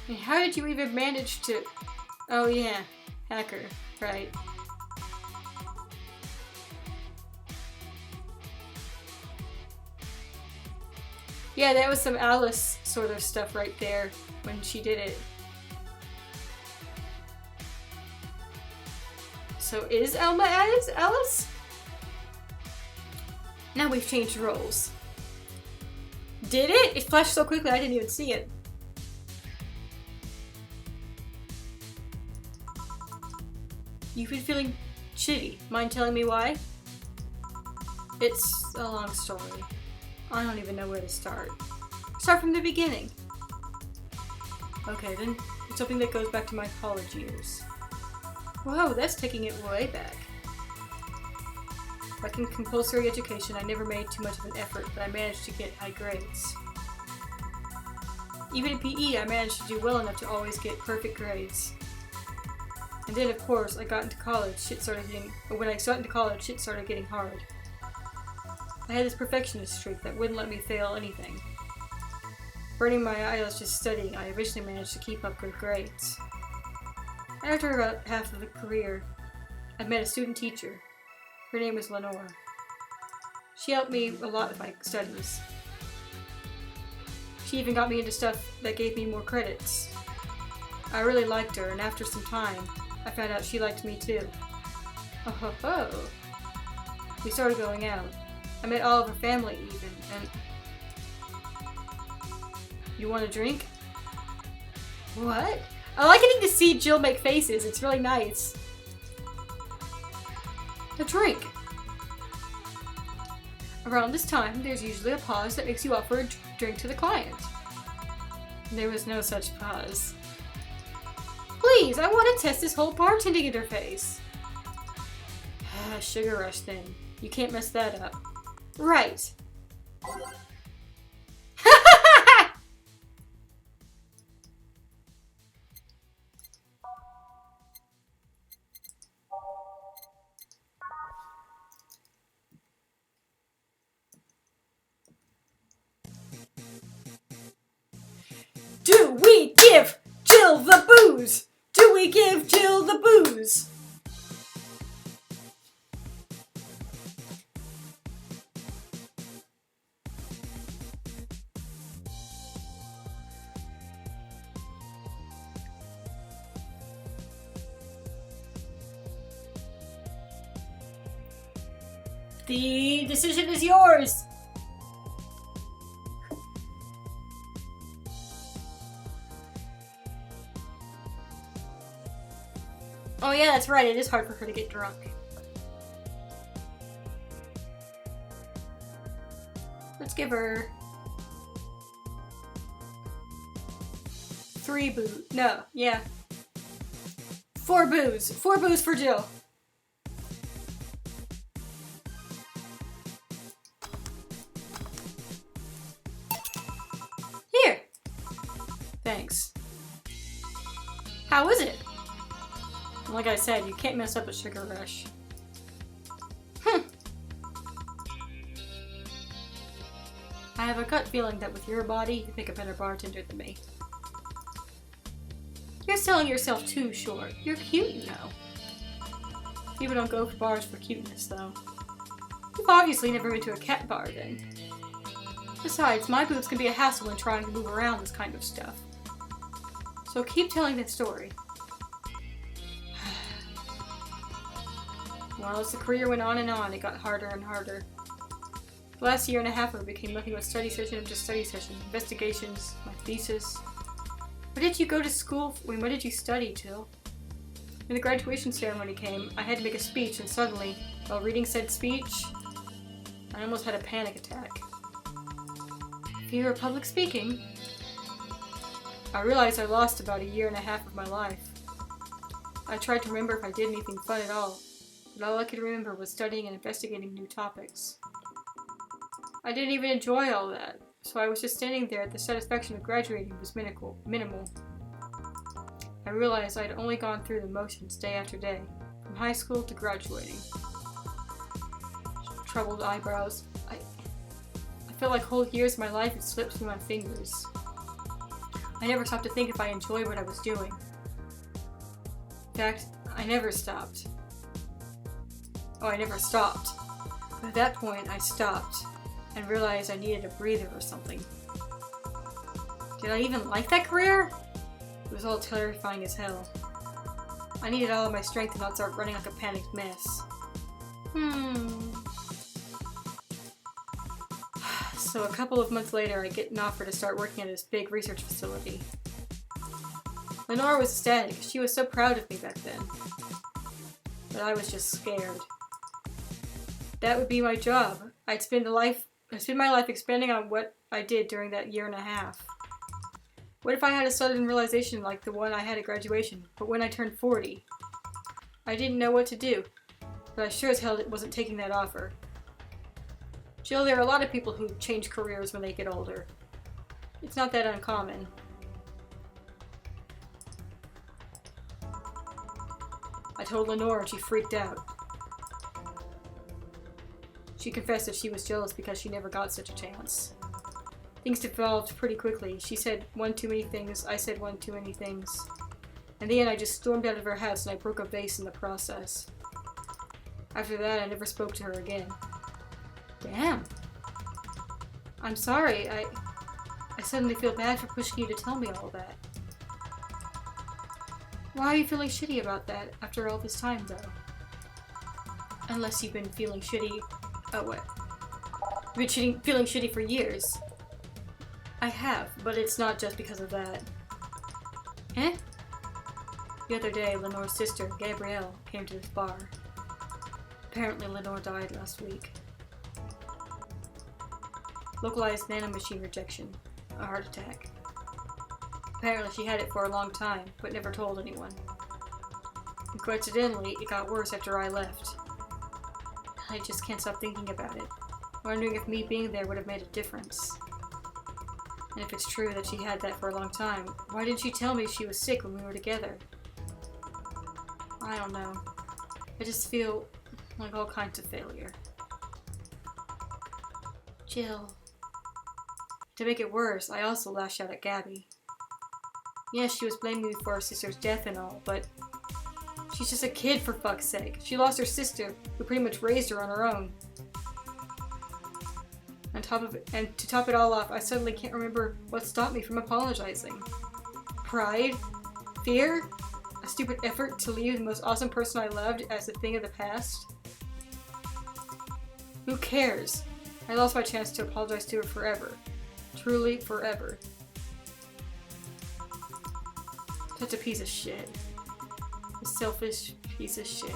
And how did you even manage to... Oh yeah, hacker. Right. Yeah, that was some Alice sort of stuff right there when she did it. So is Elma Alice? Now we've changed roles. Did it? It flashed so quickly I didn't even see it. You've been feeling shitty. Mind telling me why? It's a long story. I don't even know where to start. Start from the beginning. Okay, then it's something that goes back to my college years. Whoa, that's taking it way back. Like in compulsory education, I never made too much of an effort, but I managed to get high grades. Even in PE, I managed to do well enough to always get perfect grades. And then, of course, I got into college, when I got into college, shit started getting hard. I had this perfectionist streak that wouldn't let me fail anything. Burning my eyes just studying, I eventually managed to keep up good grades. After about half of the career, I met a student teacher. Her name was Lenore. She helped me a lot with my studies. She even got me into stuff that gave me more credits. I really liked her, and after some time, I found out she liked me too. Oh ho ho! We started going out. I met all of her family even, and... You want a drink? What? I like getting to see Jill make faces. It's really nice. A drink. Around this time, there's usually a pause that makes you offer a drink to the client. There was no such pause. Please, I want to test this whole bartending interface. Sugar rush thing. You can't mess that up. Right. Do we give Jill the booze? Do we give Jill the booze? The decision is yours. Oh yeah, that's right, it is hard for her to get drunk. Let's give her 3 booze. No, yeah. 4 booze. 4 booze for Jill. Here. Thanks. How is it? Like I said, you can't mess up a sugar rush. I have a gut feeling that with your body, you'd make a better bartender than me. You're selling yourself too short. You're cute, you know. People don't go for bars for cuteness, though. You've obviously never been to a cat bar, then. Besides, my boobs can be a hassle when trying to move around this kind of stuff. So keep telling that story. Well, as the career went on, it got harder and harder. The last year and a half of it became nothing but study session after study session, investigations, my thesis. Where did you go to school? When did you study, Jill? When the graduation ceremony came, I had to make a speech, and suddenly, while reading said speech, I almost had a panic attack. Fear of public speaking? I realized I lost about a year and a half of my life. I tried to remember if I did anything fun at all, but all I could remember was studying and investigating new topics. I didn't even enjoy all that, so I was just standing there. The satisfaction of graduating was minimal. I realized I'd only gone through the motions day after day, from high school to graduating. Troubled eyebrows. I felt like whole years of my life had slipped through my fingers. I never stopped to think if I enjoyed what I was doing. In fact, I never stopped. Oh, I never stopped. But at that point, I stopped and realized I needed a breather or something. Did I even like that career? It was all terrifying as hell. I needed all of my strength to not start running like a panicked mess. So a couple of months later, I get an offer to start working at this big research facility. Lenore was ecstatic. She was so proud of me back then. But I was just scared. That would be my job. I'd spend my life expanding on what I did during that year and a half. What if I had a sudden realization like the one I had at graduation, but when I turned 40? I didn't know what to do, but I sure as hell wasn't taking that offer. Jill, there are a lot of people who change careers when they get older. It's not that uncommon. I told Lenore and she freaked out. She confessed that she was jealous because she never got such a chance. Things developed pretty quickly. She said one too many things, I said one too many things. In the end, I just stormed out of her house and I broke a vase in the process. After that, I never spoke to her again. Damn. I'm sorry. I suddenly feel bad for pushing you to tell me all that. Why are you feeling shitty about that after all this time, though? Unless you've been feeling shitty... Oh, what? You've been feeling shitty for years. I have, but it's not just because of that. Eh? The other day, Lenore's sister, Gabrielle, came to this bar. Apparently, Lenore died last week. Localized nanomachine rejection. A heart attack. Apparently she had it for a long time, but never told anyone. And coincidentally, it got worse after I left. I just can't stop thinking about it, wondering if me being there would have made a difference. And if it's true that she had that for a long time, why didn't she tell me she was sick when we were together? I don't know. I just feel like all kinds of failure. Jill. To make it worse, I also lashed out at Gabby. Yes, she was blaming me for her sister's death and all, but she's just a kid for fuck's sake. She lost her sister, who pretty much raised her on her own. And to top it all off, I suddenly can't remember what stopped me from apologizing. Pride? Fear? A stupid effort to leave the most awesome person I loved as a thing of the past? Who cares? I lost my chance to apologize to her forever. Truly forever. Such a piece of shit. A selfish piece of shit.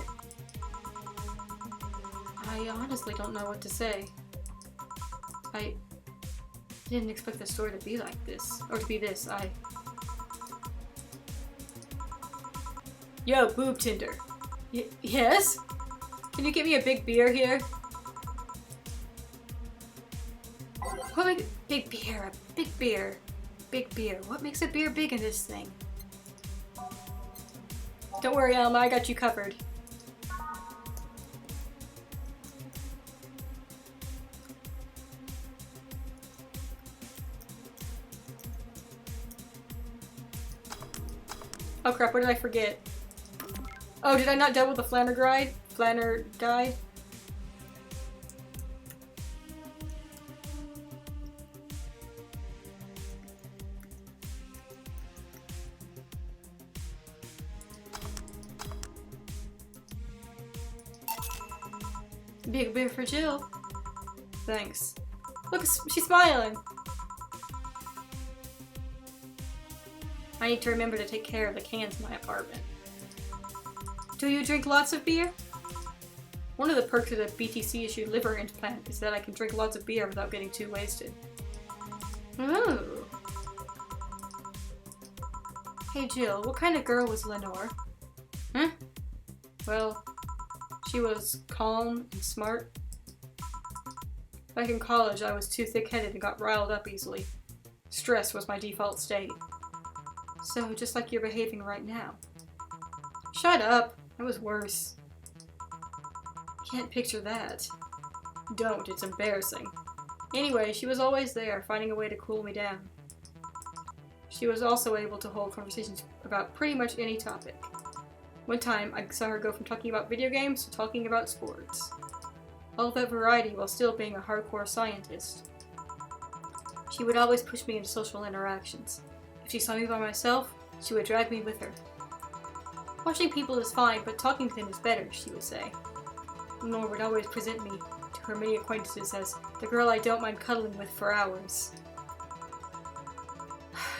I honestly don't know what to say. I didn't expect the story to be like this. Or to be this. Yo, boob Tinder. Yes? Can you get me a big beer here? What makes big beer? A big beer. Big beer. What makes a beer big in this thing? Don't worry, Alma, I got you covered. Oh crap, what did I forget? Oh, did I not double the Flanner guide? Flanner guide? Big beer for Jill. Thanks. Look, she's smiling. I need to remember to take care of the cans in my apartment. Do you drink lots of beer? One of the perks of the BTC-issued liver implant is that I can drink lots of beer without getting too wasted. Ooh. Hey Jill, what kind of girl was Lenore? Huh? Well, she was calm and smart. Back in college, I was too thick-headed and got riled up easily. Stress was my default state. So, just like you're behaving right now. Shut up! That was worse. Can't picture that. Don't, it's embarrassing. Anyway, she was always there, finding a way to cool me down. She was also able to hold conversations about pretty much any topic. One time, I saw her go from talking about video games to talking about sports. All that variety while still being a hardcore scientist. She would always push me into social interactions. If she saw me by myself, she would drag me with her. Watching people is fine, but talking to them is better, she would say. Lenore would always present me to her many acquaintances as the girl I don't mind cuddling with for hours.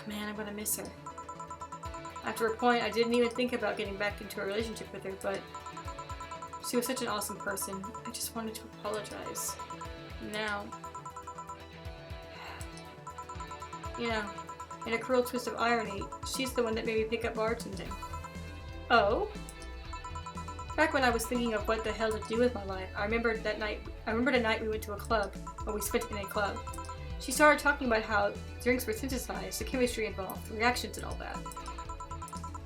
Man, I'm gonna miss her. After a point, I didn't even think about getting back into a relationship with her, but she was such an awesome person. I just wanted to apologize. Now, you know, in a cruel twist of irony, she's the one that made me pick up bartending. Oh? Back when I was thinking of what the hell to do with my life, I remembered a night we went to a club, or we spent in a club. She started talking about how drinks were synthesized, the chemistry involved, the reactions and all that.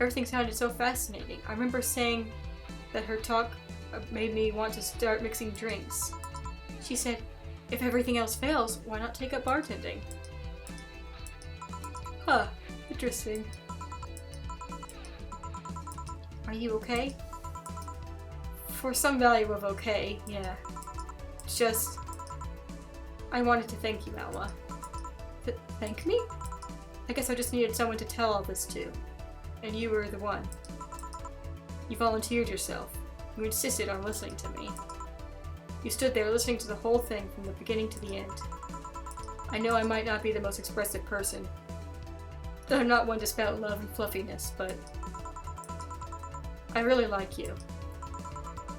Everything sounded so fascinating. I remember saying that her talk made me want to start mixing drinks. She said, if everything else fails, why not take up bartending? Huh, interesting. Are you okay? For some value of okay, yeah. Just, I wanted to thank you, Alma. Thank me? I guess I just needed someone to tell all this to. And you were the one. You volunteered yourself. You insisted on listening to me. You stood there listening to the whole thing from the beginning to the end. I know I might not be the most expressive person. That I'm not one to spout love and fluffiness, but I really like you.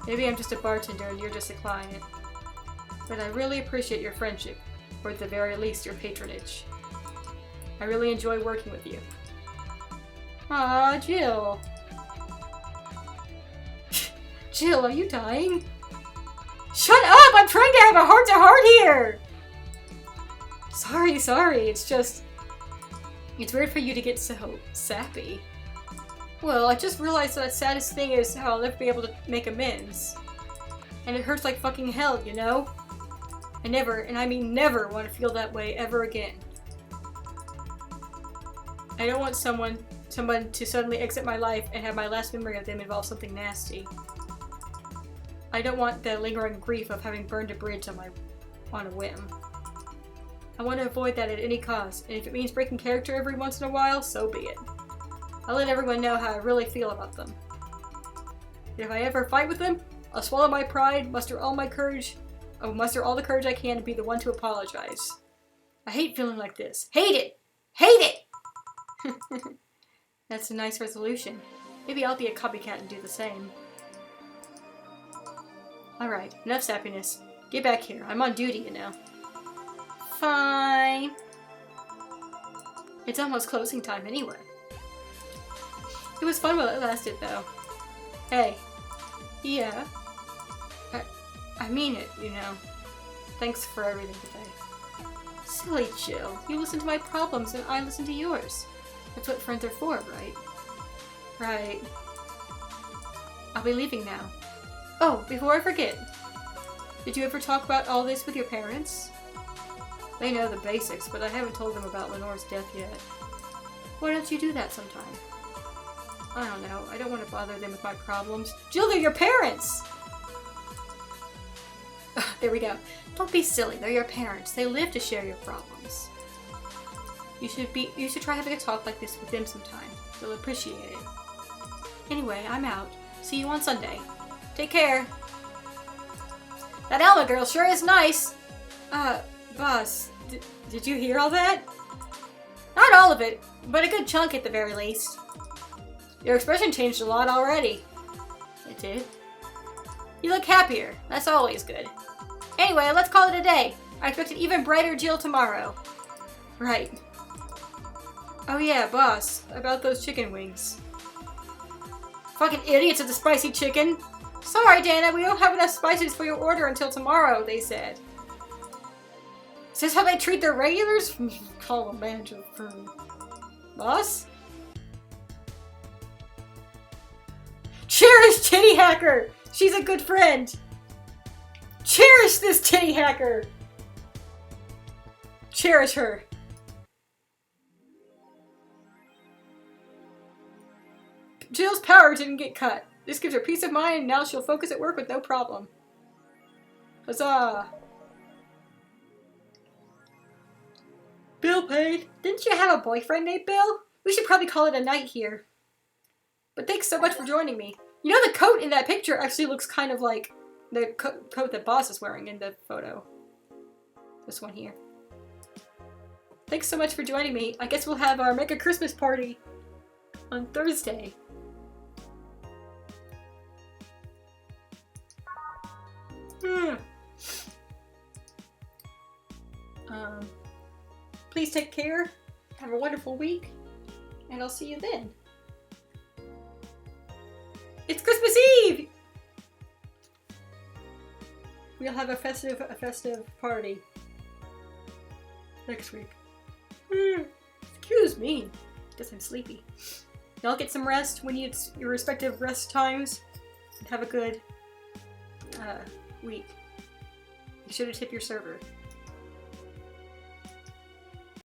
Maybe I'm just a bartender and you're just a client. But I really appreciate your friendship, or at the very least your patronage. I really enjoy working with you. Ah, Jill. Jill, are you dying? Shut up! I'm trying to have a heart-to-heart here! Sorry, it's just... It's weird for you to get so sappy. Well, I just realized that the saddest thing is how I'll never be able to make amends. And it hurts like fucking hell, you know? I never, and I mean never, want to feel that way ever again. I don't want someone to suddenly exit my life and have my last memory of them involve something nasty. I don't want the lingering grief of having burned a bridge on a whim. I want to avoid that at any cost, and if it means breaking character every once in a while, so be it. I'll let everyone know how I really feel about them. If I ever fight with them, I'll swallow my pride, muster all the courage I can to be the one to apologize. I hate feeling like this. Hate it! Hate it! That's a nice resolution. Maybe I'll be a copycat and do the same. Alright, enough sappiness. Get back here. I'm on duty, you know. Fine. It's almost closing time anyway. It was fun while it lasted, though. Hey. Yeah. I mean it, you know. Thanks for everything today. Silly Jill. You listen to my problems and I listen to yours. That's what friends are for, right? Right. I'll be leaving now. Oh, before I forget. Did you ever talk about all this with your parents? They know the basics, but I haven't told them about Lenore's death yet. Why don't you do that sometime? I don't know. I don't want to bother them with my problems. Jill, they're your parents! There we go. Don't be silly. They're your parents. They live to share your problems. You should try having a talk like this with them sometime. They'll appreciate it. Anyway, I'm out. See you on Sunday. Take care. That Alma girl sure is nice. Boss, did you hear all that? Not all of it, but a good chunk at the very least. Your expression changed a lot already. It did? You look happier. That's always good. Anyway, let's call it a day. I expect an even brighter Jill tomorrow. Right. Oh yeah, boss. About those chicken wings. Fucking idiots at the spicy chicken. Sorry, Dana, we don't have enough spices for your order until tomorrow, they said. Is this how they treat their regulars? Call the manager firm. Boss? Cherish Titty Hacker! She's a good friend! Cherish this Titty Hacker! Cherish her. Jill's power didn't get cut. This gives her peace of mind, and now she'll focus at work with no problem. Huzzah! Bill paid. Didn't you have a boyfriend named Bill? We should probably call it a night here. But thanks so much for joining me. You know, the coat in that picture actually looks kind of like the coat that Boss is wearing in the photo. This one here. Thanks so much for joining me. I guess we'll have our mega Christmas party on Thursday. Please take care. Have a wonderful week. And I'll see you then. It's Christmas Eve! We'll have a festive party next week. Excuse me. Guess I'm sleepy. Y'all get some rest when it's your respective rest times. And have a good week. Be sure to tip your server.